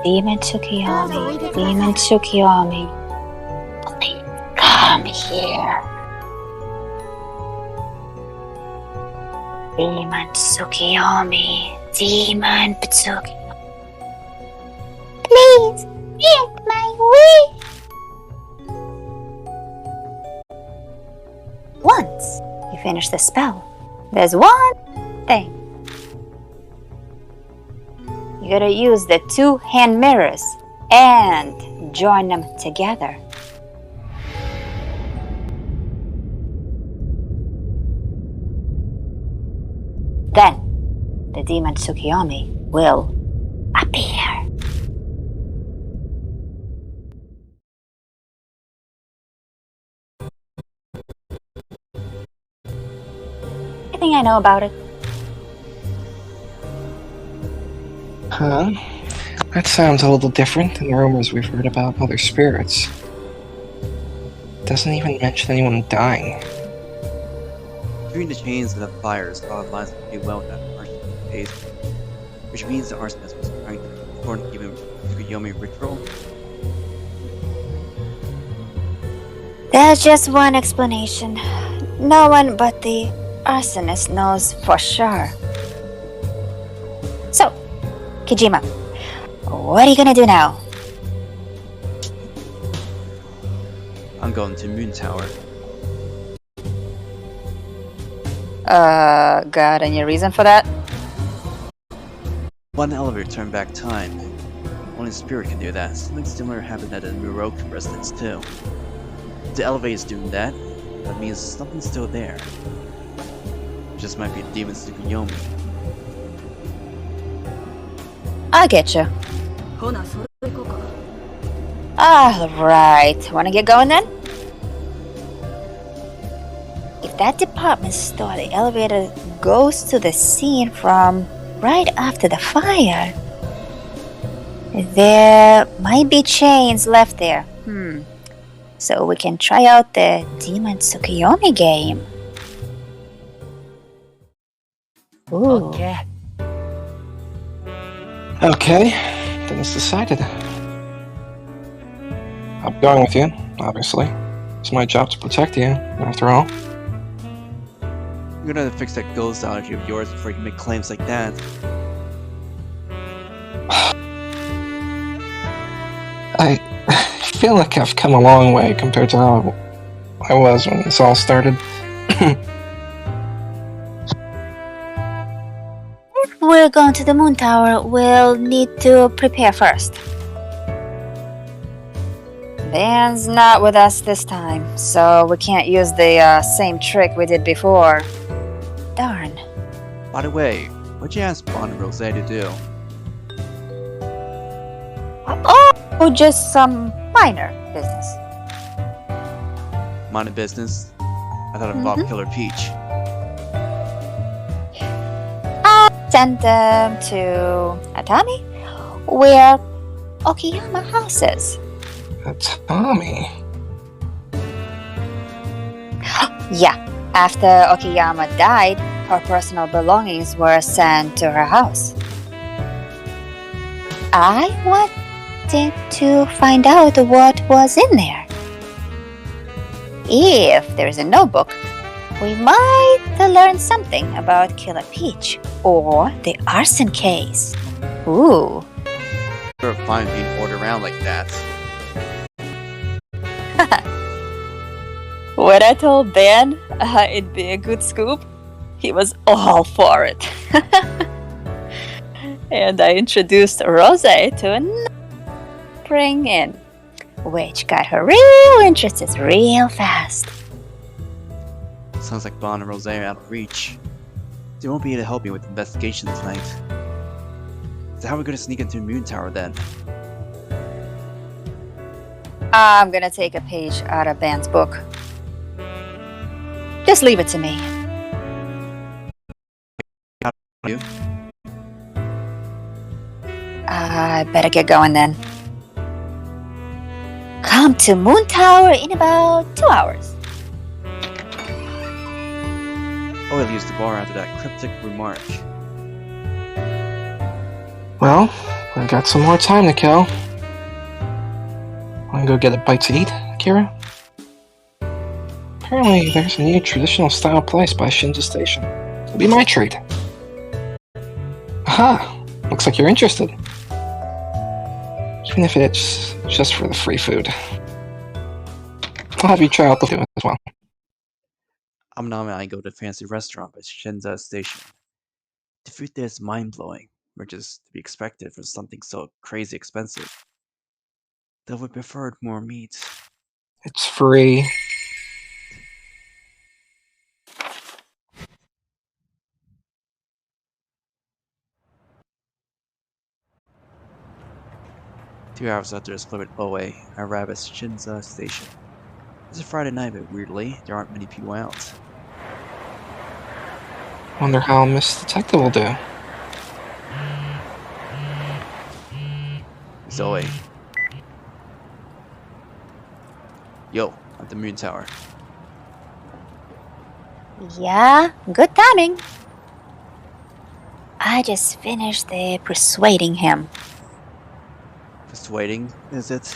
S8: Demon Tsukuyomi, Demon Tsukuyomi, please come here. Demon Tsukuyomi, Demon Tsukuyomi. Please grant my wish. Once you finish the spell, there's one thing. You gotta use the 2 hand mirrors and join them together. Then the demon Tsukuyomi will appear. I think I know about it.
S5: Huh? That sounds a little different than the rumors we've heard about other spirits. Doesn't even mention anyone dying.
S1: Between the chains of the fires, solid lines are pretty well that arsonist pays, which means the arsonist was trying to perform even Tsukuyomi ritual.
S8: There's just one explanation. No one but the arsonist knows for sure. So, Kijima, what are you gonna do now?
S1: I'm going to Moon Tower.
S8: Got any reason for that?
S1: One elevator turned back time. Only spirit can do that. Something similar happened at the Muroku residence too. If the elevator's doing that, that means something's still there. It just might be a demon Tsukuyomi.
S8: I get you.
S7: ほなそれ行こうか。
S8: Alright, wanna get going then? If that department store, the elevator goes to the scene from right after the fire, there might be chains left there. So we can try out the Demon Tsukuyomi game. Ooh.
S5: Okay, then it's decided. I'm going with you, obviously. It's my job to protect you, after all.
S1: You're gonna have to fix that ghost allergy of yours before you can make claims like that.
S5: I feel like I've come a long way compared to how I was when this all started.
S8: We're going to the Moon Tower. We'll need to prepare first. Van's not with us this time, so we can't use the same trick we did before. Darn.
S1: By the way, what'd you ask Bon and Rosé to do?
S8: Oh, just some minor business.
S1: Minor business? I thought it involved Killer Peach.
S8: Send them to Atami, where Okiyama house is.
S5: Atami?
S8: Yeah, after Okiyama died, her personal belongings were sent to her house. I wanted to find out what was in there. If there's a notebook, we might learn something about Killer Peach or the arson case. Ooh.
S1: You're fine being ordered around like that.
S8: When I told Ben it'd be a good scoop, he was all for it. And I introduced Rosé to another bring in, which got her real interested real fast.
S1: Sounds like Bon and Rosé are out of reach. They won't be able to help me with the investigation tonight. So how are we gonna sneak into Moon Tower then?
S8: I'm gonna take a page out of Ben's book. Just leave it to me.
S1: You?
S8: I better get going then. Come to Moon Tower in about 2 hours.
S1: Oh, I'll use the bar after that cryptic remark.
S5: Well, I've got some more time to kill. Wanna go get a bite to eat, Akira? Apparently, there's a new traditional style place by Shinja Station. It'll be my treat. Aha! Looks like you're interested. Even if it's just for the free food. I'll have you try out the food as well.
S1: Amanome and I go to a fancy restaurant by Shinza Station. The food there is mind-blowing, which is to be expected for something so crazy expensive. Though we preferred more meat.
S5: It's free.
S1: Two hours after a split with Ooe, I arrive at Shinza Station. It's a Friday night, but weirdly, there aren't many people out.
S5: Wonder how Miss Detective will do.
S1: Zoe. Yo, at the moon tower.
S8: Yeah, good timing. I just finished persuading him.
S1: Persuading, is it?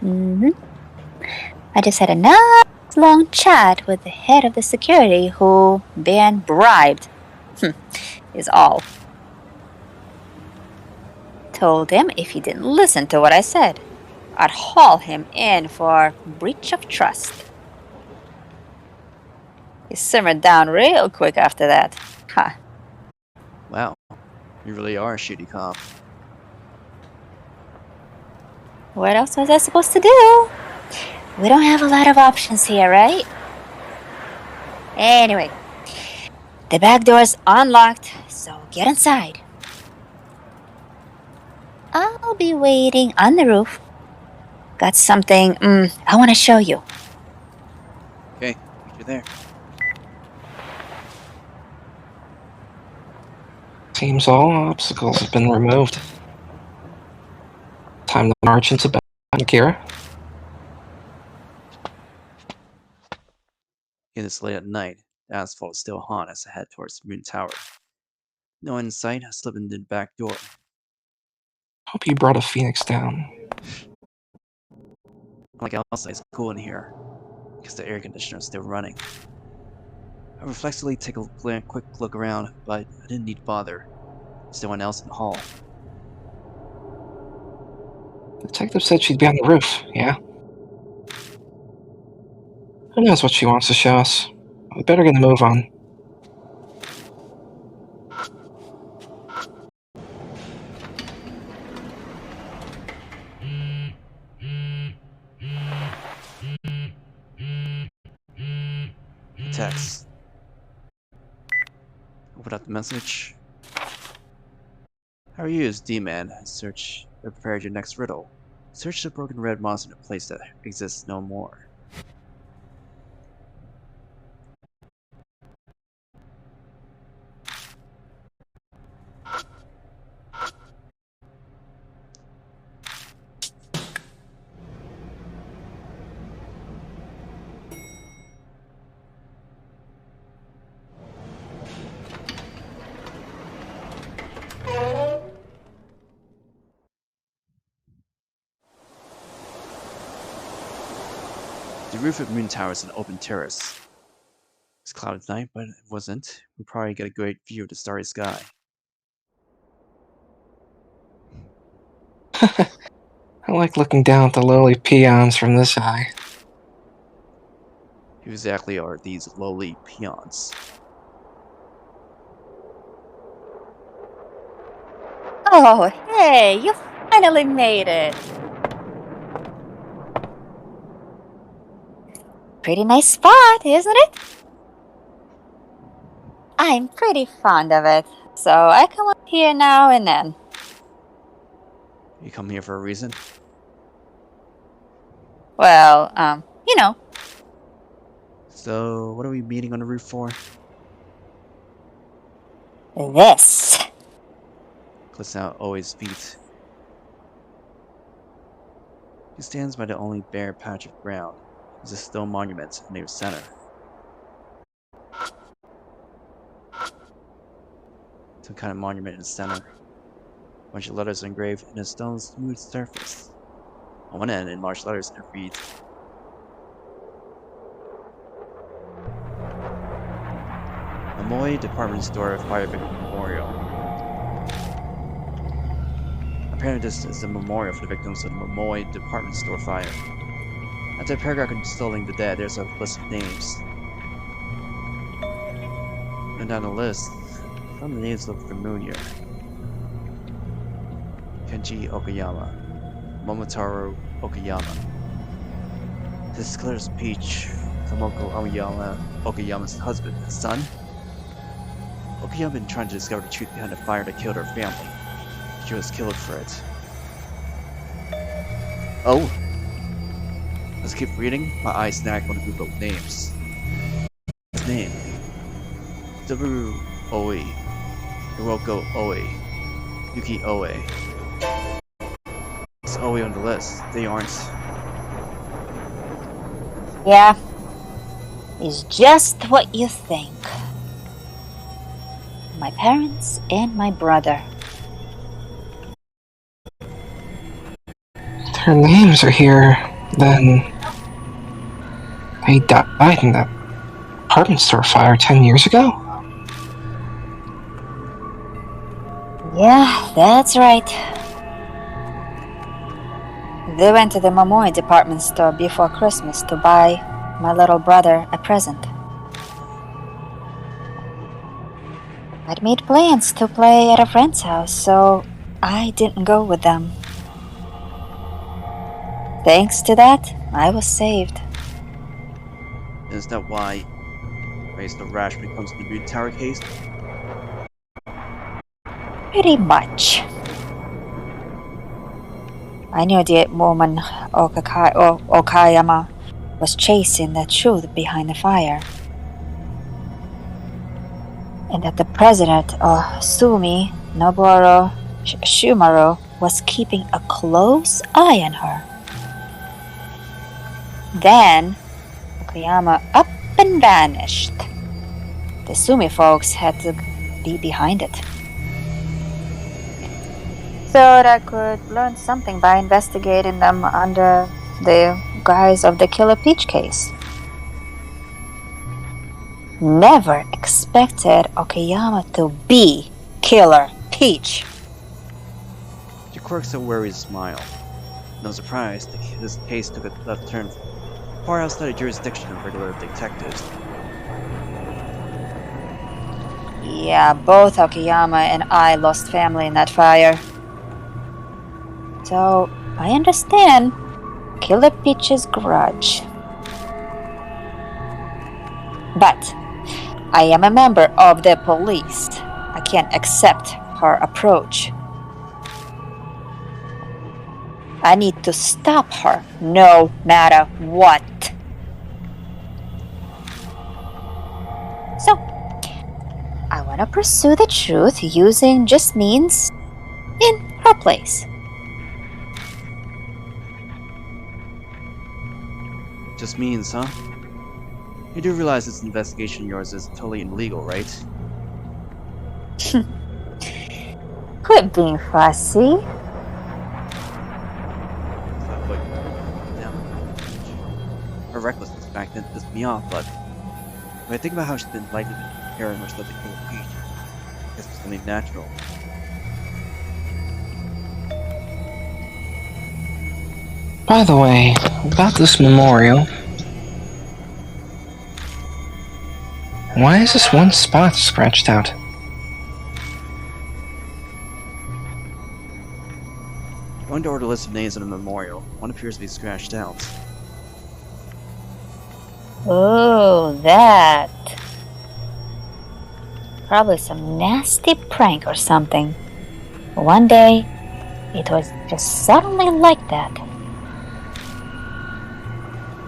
S8: I just had a nice long chat with the head of the security who been bribed. Is all. Told him if he didn't listen to what I said, I'd haul him in for breach of trust. He simmered down real quick after that. Ha.
S1: Wow, you really are a shooty cop.
S8: What else was I supposed to do? We don't have a lot of options here, right? Anyway, the back door's unlocked, so get inside. I'll be waiting on the roof. Got something I want to show you.
S1: Okay, you're there.
S5: Seems all obstacles have been removed. Time to march into battle, Kira.
S1: It is late at night. The asphalt is still hot as I head towards the moon tower. No one in sight, I slip into the back door.
S5: Hope you brought a phoenix down.
S1: Like outside, it's cool in here, because the air conditioner is still running. I reflexively take a quick look around, but I didn't need to bother. There's no one else in the hall.
S5: The detective said she'd be on the roof, yeah? Who knows what she wants to show us? We better get a move on.
S1: Text. Open up the message. How are you, D-Man? Search. Prepared your next riddle. Search the broken red monster in a place that exists no more. The roof of Moon Tower is an open terrace. It's clouded night, but it wasn't. We'd probably get a great view of the starry sky.
S5: I like looking down at the lowly peons from this high.
S1: Who exactly are these lowly peons?
S8: Oh, hey, you finally made it. Pretty nice spot, isn't it? I'm pretty fond of it, so I come up here now and then.
S1: You come here for a reason?
S8: Well, you know.
S1: So, what are we meeting on the roof for?
S8: This.
S1: Clicks out Ooe's feet. He stands by the only bare patch of ground. There's a stone monument near the center. Some kind of monument in the center. A bunch of letters engraved in a stone smooth surface. On one end, in large letters, it reads, Amanome Department Store Fire Victim Memorial. Apparently this is a memorial for the victims of the Amanome Department Store fire. After a paragraph consoling the dead, there's a list of names. And down the list, some of the names look familiar. Kenji Okayama, Momotaro Okayama. This is Claire's Peach, Tomoko Okayama's husband and son. Okayama had been trying to discover the truth behind the fire that killed her family. She was killed for it. Oh! Let's keep reading. My eyes snagged on a group of names. His name. W. Ooe. Hiroko Ooe. Yuki Ooe. It's Ooe on the list. They aren't.
S8: Yeah, it's just what you think. My parents and my brother.
S5: Their names are here, then they died in that department store fire 10 years ago?
S8: Yeah, that's right. They went to the Momoi department store before Christmas to buy my little brother a present. I'd made plans to play at a friend's house, so I didn't go with them. Thanks to that, I was saved.
S1: Is that why you raised the rash when it comes to the Moon Tower case?
S8: Pretty much. I knew the woman Okayama was chasing the truth behind the fire. And that the president of Sumi, Noboru Shumaro, was keeping a close eye on her. Then, Okayama up and vanished. The Sumi folks had to be behind it. Thought I could learn something by investigating them under the guise of the Killer Peach case. Never expected Okayama to be Killer Peach.
S1: Your quirks a worried smile. No surprise, this case took a left turn far outside the jurisdiction of regular detectives.
S8: Yeah, both Okayama and I lost family in that fire. So, I understand Killer Peach's grudge. But, I am a member of the police. I can't accept her approach. I need to stop her, no matter what. So, I want to pursue the truth using just means in her place.
S1: Just means, huh? You do realize this investigation of yours is totally illegal, right?
S8: Quit being fussy.
S1: Her recklessness back then pissed me off, but when I think about how she's been likely preparing herself to kill Peach, I guess it's only natural.
S5: By the way, about this memorial. Why is this one spot scratched out?
S1: Going to order a list of names on a memorial. One appears to be scratched out.
S8: Oh, that. Probably some nasty prank or something. One day, it was just suddenly like that.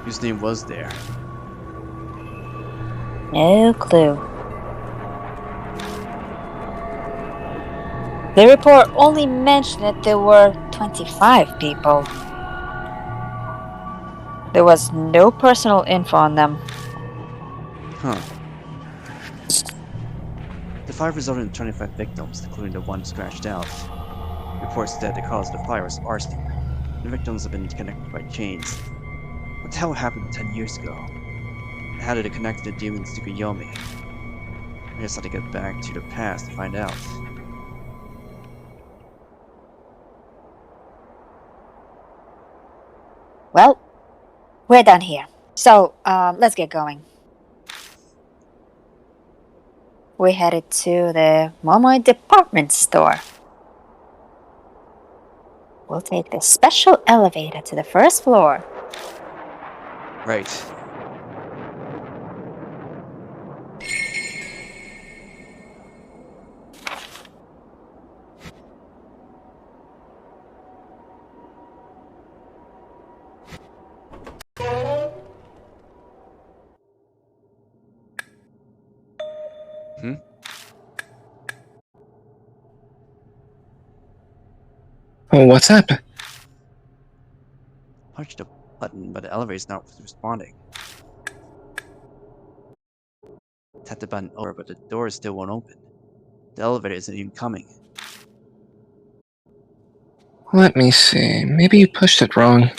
S1: Whose name was there?
S8: No clue. The report only mentioned that there were 25 people. There was no personal info on them.
S1: Huh. The fire resulted in 25 victims, including the one scratched out. Reports said the cause of the fire was arsenic. The victims have been connected by chains. What the hell happened 10 years ago? How did it connect to the demon Tsukuyomi? I guess I have to get back to the past to find out.
S8: Well, we're done here. So, let's get going. We headed to the Momoi department store. We'll take the special elevator to the first floor.
S1: Right.
S5: Oh, what's up?
S1: Punched the button, but the elevator's not responding. Tap the button over, but the door still won't open. The elevator isn't even coming.
S5: Let me see. Maybe you pushed it wrong.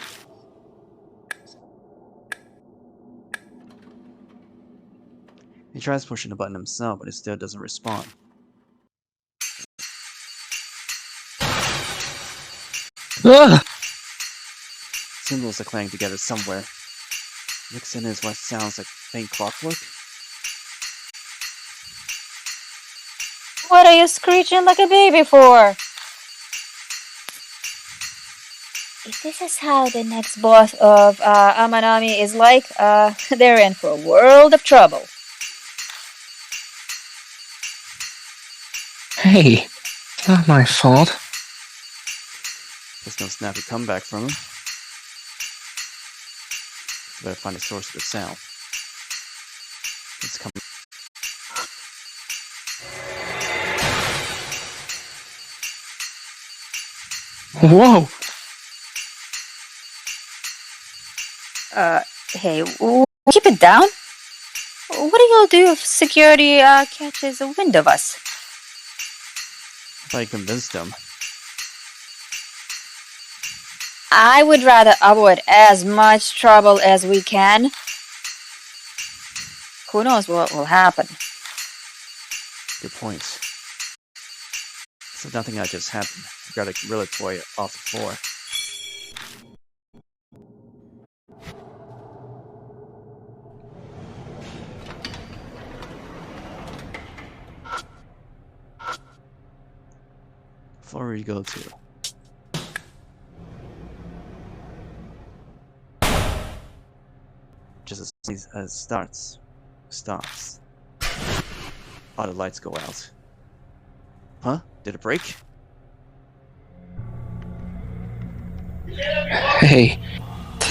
S1: He tries pushing the button himself, but it still doesn't respond.
S5: Ugh!
S1: Symbols are clanging together somewhere. Mixed in is what sounds like faint clockwork.
S8: What are you screeching like a baby for? If this is how the next boss of Amanome is like, they're in for a world of trouble.
S5: Hey, it's not my fault.
S1: There's no snappy comeback from him. So better find the source of the sound. It's coming.
S5: Whoa!
S8: Hey, keep it down. What do you do if security catches a wind of us?
S1: I thought you convinced them.
S8: I would rather avoid as much trouble as we can. Who knows what will happen?
S1: Good point. So nothing that just happened. I got a gorilla toy off the floor. Floor you go to. Just as soon as it stops. All the lights go out. Huh? Did it break?
S5: Hey,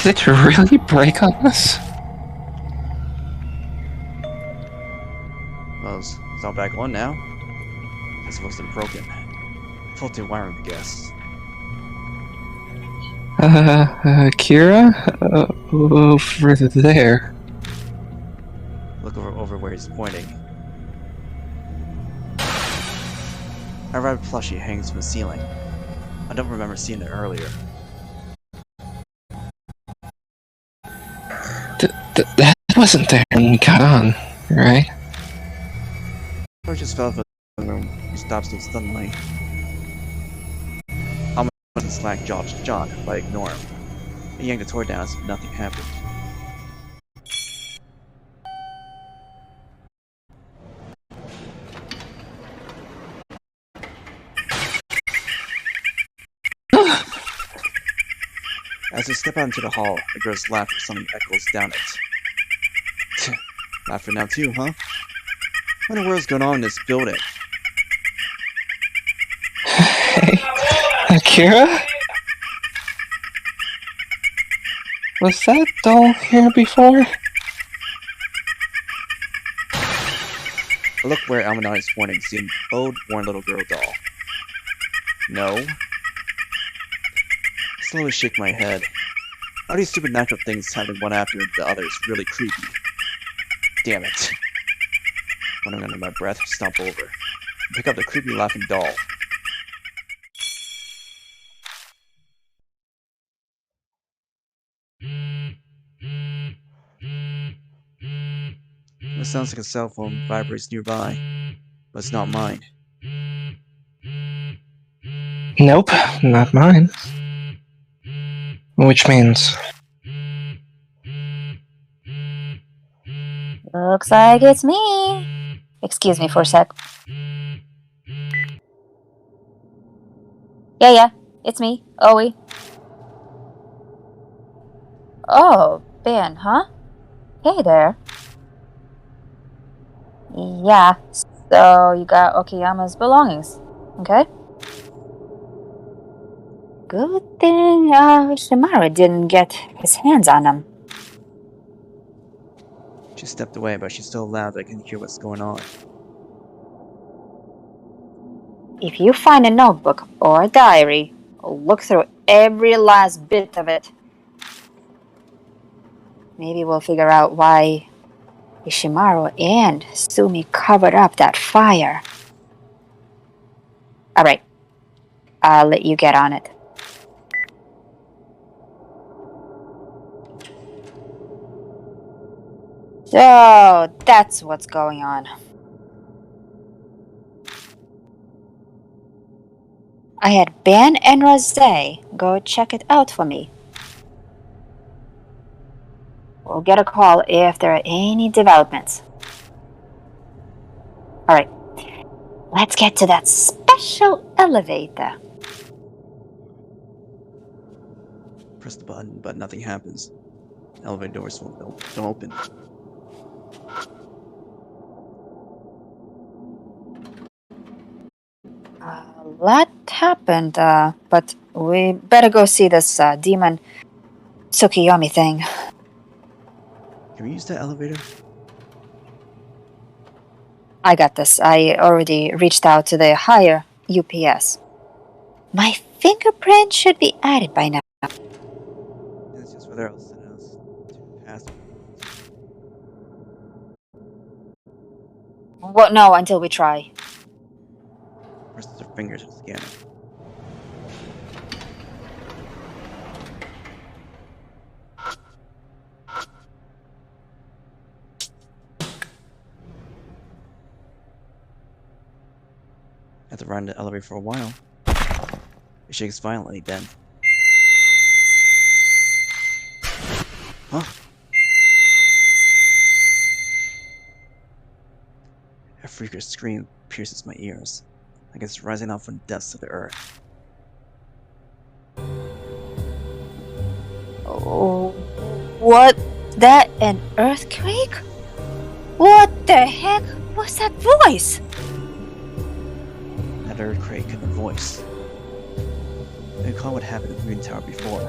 S5: did it really break on us?
S1: Well, it's all back on now. It's supposed to be broken. Faulty wiring, I guess.
S5: Kira? Over there.
S1: Look over where he's pointing. A rabbit plushie hangs from the ceiling. I don't remember seeing it earlier.
S5: That wasn't there when we got on, right?
S1: Or just fell for the room. He stops so suddenly. I'm gonna slack John if I ignore him. He yanked the toy down as if nothing happened. As they step out into the hall, a girl's laughter suddenly echoes down it. Laughter now too, huh? What in the world's going on in this building?
S5: Hey, Kira? Was that doll here before?
S1: I look where Amanome is pointing, seeing an old, worn little girl doll. No. I slowly shake my head. All these supernatural things happening one after the other is really creepy. Damn it. When I'm under my breath, stomp over. And pick up the creepy laughing doll. It sounds like a cell phone vibrates nearby, but it's not mine.
S5: Nope, not mine. Which means...
S8: Looks like it's me. Excuse me for a sec. Yeah, it's me, Ooe. Oh, Ben, huh? Hey there. Yeah, so you got Okayama's belongings, okay? Good thing Shimara didn't get his hands on them.
S1: She stepped away, but she's so loud that I can hear what's going on.
S8: If you find a notebook or a diary, look through every last bit of it. Maybe we'll figure out why Ishimaru and Sumi covered up that fire. Alright. I'll let you get on it. So, that's what's going on. I had Ben and Rosé go check it out for me. We'll get a call if there are any developments. Alright, let's get to that special elevator.
S1: Press the button, but nothing happens. Elevator doors don't open.
S8: A lot happened, but we better go see this demon Tsukuyomi thing.
S1: Can we use that elevator?
S8: I got this. I already reached out to the higher UPS. My fingerprint should be added by now.
S1: It's just whether I'll send us to pass.
S8: Well, no, until we try.
S1: Press their fingers to scan it. After riding the elevator for a while, it shakes violently then. Huh? A freakish scream pierces my ears, like it's rising out from the depths of the earth.
S8: Oh, what? That an earthquake? What the heck was that voice?
S1: That earthquake and the voice. I recall what happened at the Moon Tower before.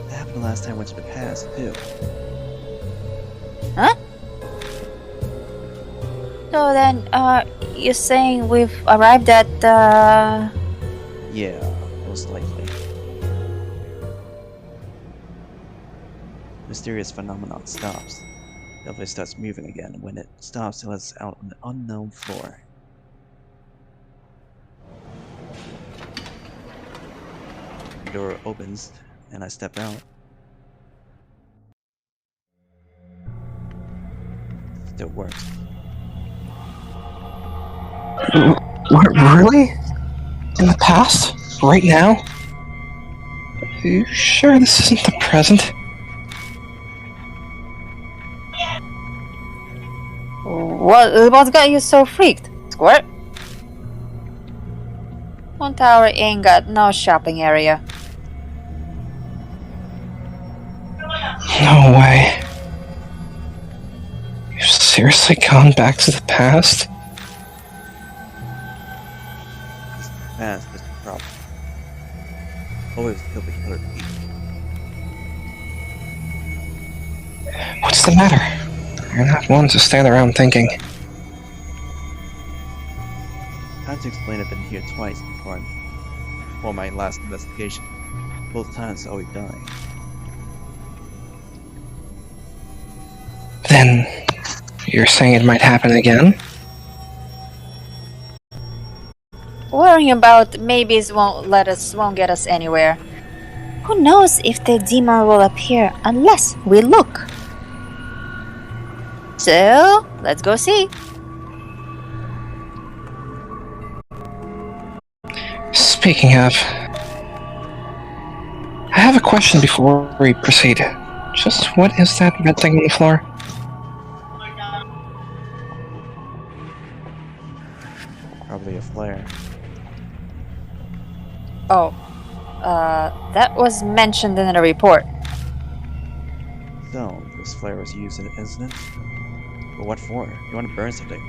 S1: That happened the last time I went to the past, too.
S8: Huh? So then, you're saying we've arrived at,
S1: Yeah, most likely. Mysterious phenomenon stops. The elevator starts moving again, and when it stops, it lets us out on an unknown floor. The door opens, and I step out. Still works.
S5: Really? In the past? Right now? Are you sure this isn't the present?
S8: What's got you so freaked, Squirt? One tower ain't got no shopping area.
S5: No way. You've seriously gone back to the past?
S1: Past is the problem. Always kill the killer bee.
S5: What's the matter? You're not one to stand around thinking.
S1: I had to explain I've been here twice before my last investigation. Both times I always die.
S5: Then, you're saying it might happen again?
S8: Worrying about maybes won't get us anywhere. Who knows if the demon will appear unless we look? So, let's go see.
S5: Speaking of, I have a question before we proceed. Just what is that red thing on the floor?
S1: Probably a flare.
S8: Oh, that was mentioned in the report.
S1: So, this flare was used in an incident? But what for? You want to burn something?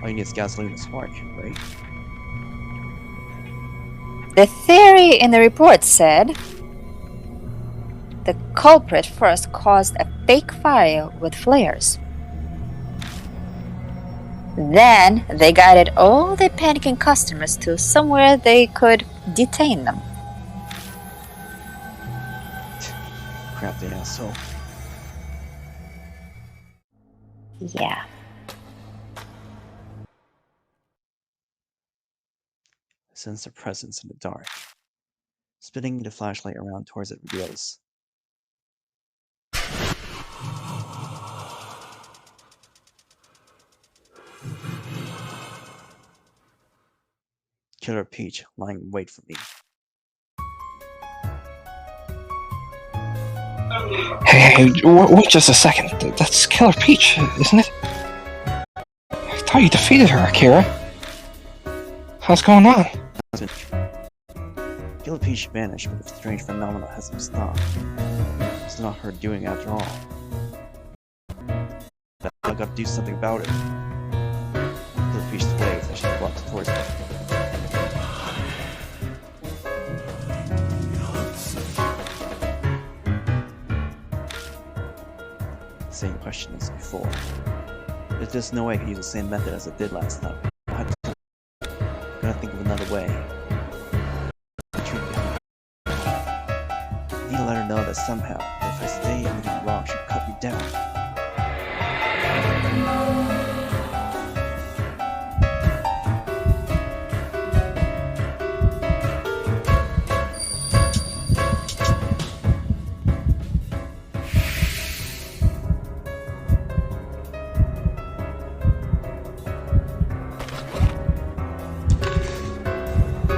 S1: All you need is gasoline and spark, right?
S8: The theory in the report said the culprit first caused a fake fire with flares. Then they guided all the panicking customers to somewhere they could detain them.
S1: Crafty asshole.
S8: Yeah.
S1: Sense a presence in the dark. Spinning the flashlight around towards it reveals. Killer Peach lying in wait for me.
S5: Hey, wait just a second. That's Killer Peach, isn't it? I thought you defeated her, Akira. What's going on?
S1: Killer Peach vanished, but a strange phenomena has him stopped. It's not her doing after all. But I gotta do something about it. Killer Peach sways as she walks towards me. Same question as before. There's just no way I can use the same method as I did last time. I gotta think of another way. I need to let her know that somehow, if I say anything wrong, she'll cut me down.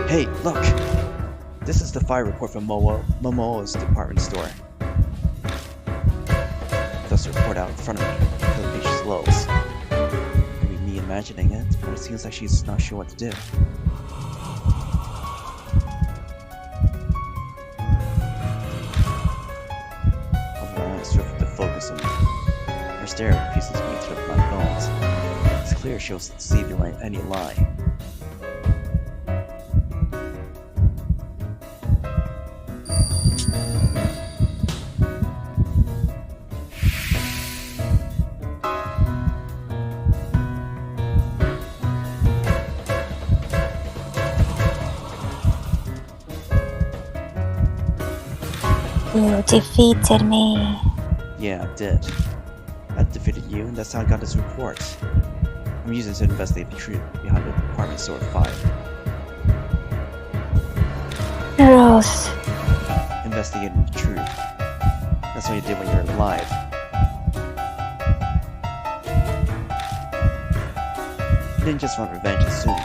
S1: Hey, look! This is the fire report from Momo's department store. Thus the report out in front of me. Killer Peach slows. Maybe me imagining it, but it seems like she's not sure what to do. Her eyes drift to focus on me. Her stare pieces me through my bones. It's clear she'll see behind any lie.
S8: You defeated me.
S1: Yeah, I did. I defeated you, and that's how I got this report. I'm using it to investigate the truth behind the department store fire.
S8: Rose.
S1: Investigating the truth. That's what you did when you were alive. You didn't just want revenge as soon.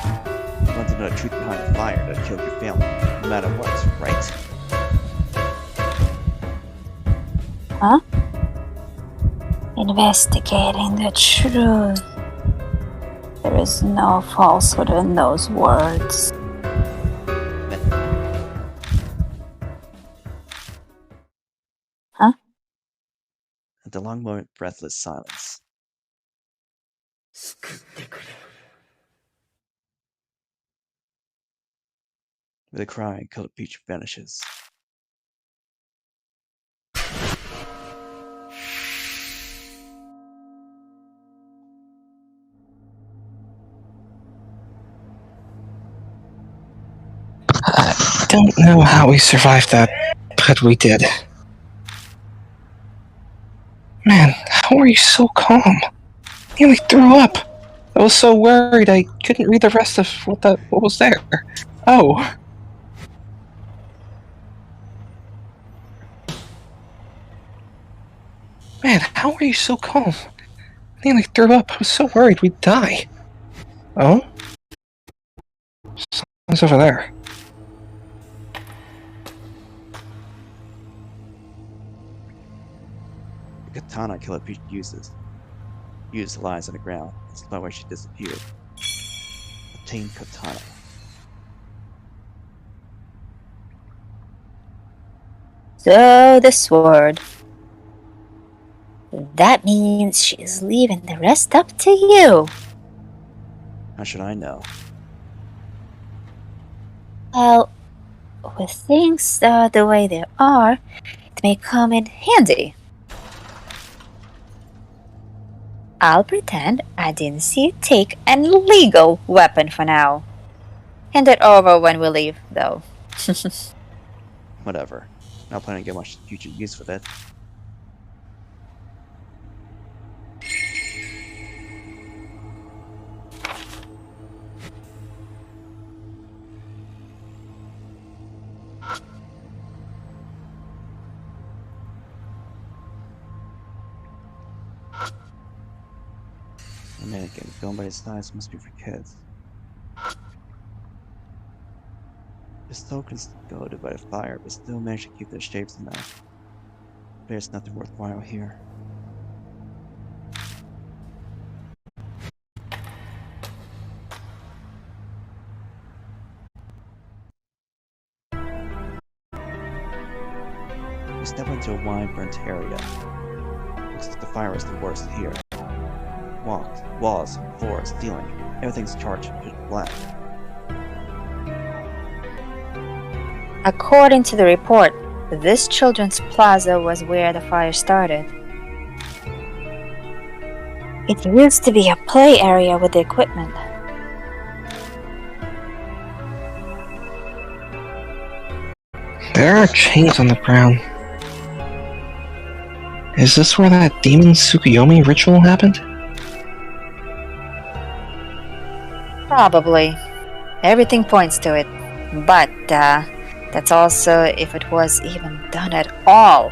S1: You wanted to know the truth behind the fire that killed your family, no matter what, right?
S8: Huh? Investigating the truth. There is no falsehood in those words. Huh?
S1: At the long moment, breathless silence. With a cry, Killer Peach vanishes.
S5: I don't know how we survived that, but we did. Man, how are you so calm? I nearly threw up. I was so worried I couldn't read the rest of what was there. Oh. Man, how are you so calm? I nearly threw up. I was so worried we'd die. Oh? Someone's over there.
S1: The katana Killer Peach uses lies on the ground. That's not where she disappeared. Obtained katana.
S8: So the sword. That means she is leaving the rest up to you.
S1: How should I know?
S8: Well, with things the way they are, it may come in handy. I'll pretend I didn't see you take an illegal weapon for now. Hand it over when we leave, though.
S1: Whatever. Not planning to get much future use with it. A mannequin filmed by its size must be for kids. They're so goaded by the fire, but still manage to keep their shapes in that. There's nothing worthwhile here. We step into a wide burnt area. Looks like the fire is the worst here. Walls, floors, ceiling, everything's charged pitch black.
S8: According to the report, this children's plaza was where the fire started. It used to be a play area with the equipment.
S5: There are chains on the ground. Is this where that demon Tsukuyomi ritual happened?
S8: Probably. Everything points to it. But, that's also if it was even done at all.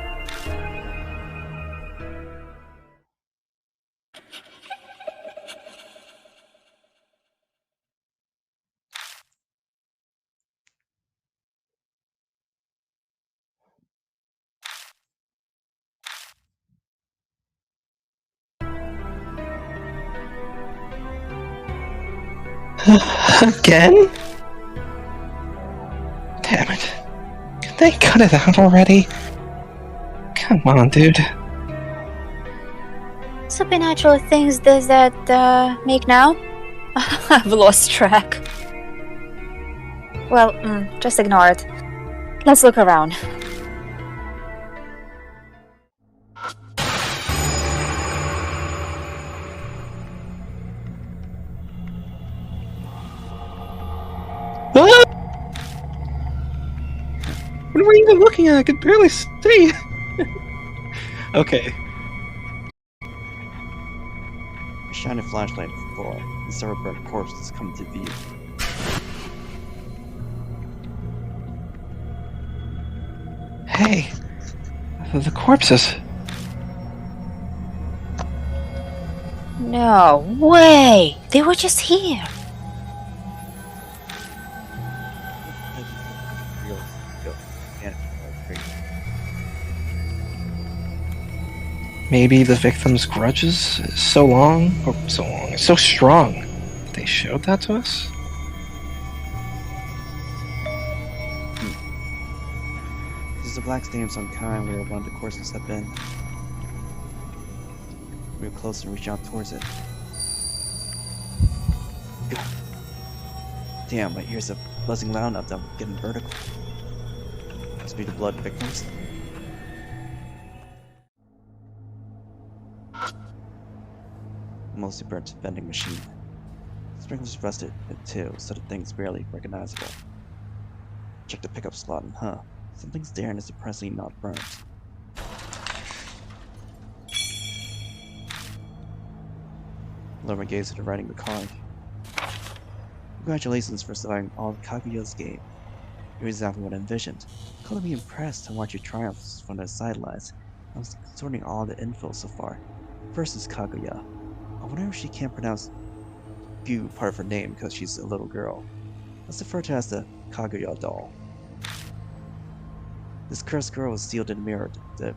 S5: Again? Damn it. Can they cut it out already? Come on, dude.
S8: Supernatural things does that, make now? I've lost track. Well, just ignore it. Let's look around.
S5: Ah! What were you even looking at? I could barely see. Okay.
S1: We shine a flashlight on the floor, and several burnt corpses come to view.
S5: Hey, the corpses.
S8: No way! They were just here!
S5: Maybe the victim's grudges is so strong. They showed that to us?
S1: This is a black stain of some kind where one of the corpses have been. We move closer and reach out towards it. Damn, my ears are buzzing loud enough that I'm getting vertical. Must be the blood victims. Mostly burnt vending machine. Sprinklers rusted it too, so the thing's barely recognizable. Check the pickup slot and something's there and it's surprisingly not burnt. Lower my gaze at the writing of the card. Congratulations for surviving all of Kaguya's game. You're exactly what I envisioned. Color me impressed to watch your triumphs from the sidelines. I was sorting all the info so far. First is Kaguya. I wonder if she can't pronounce "gu" part of her name because she's a little girl. Let's refer to her as the Kaguya doll. This cursed girl was sealed in the mirror. The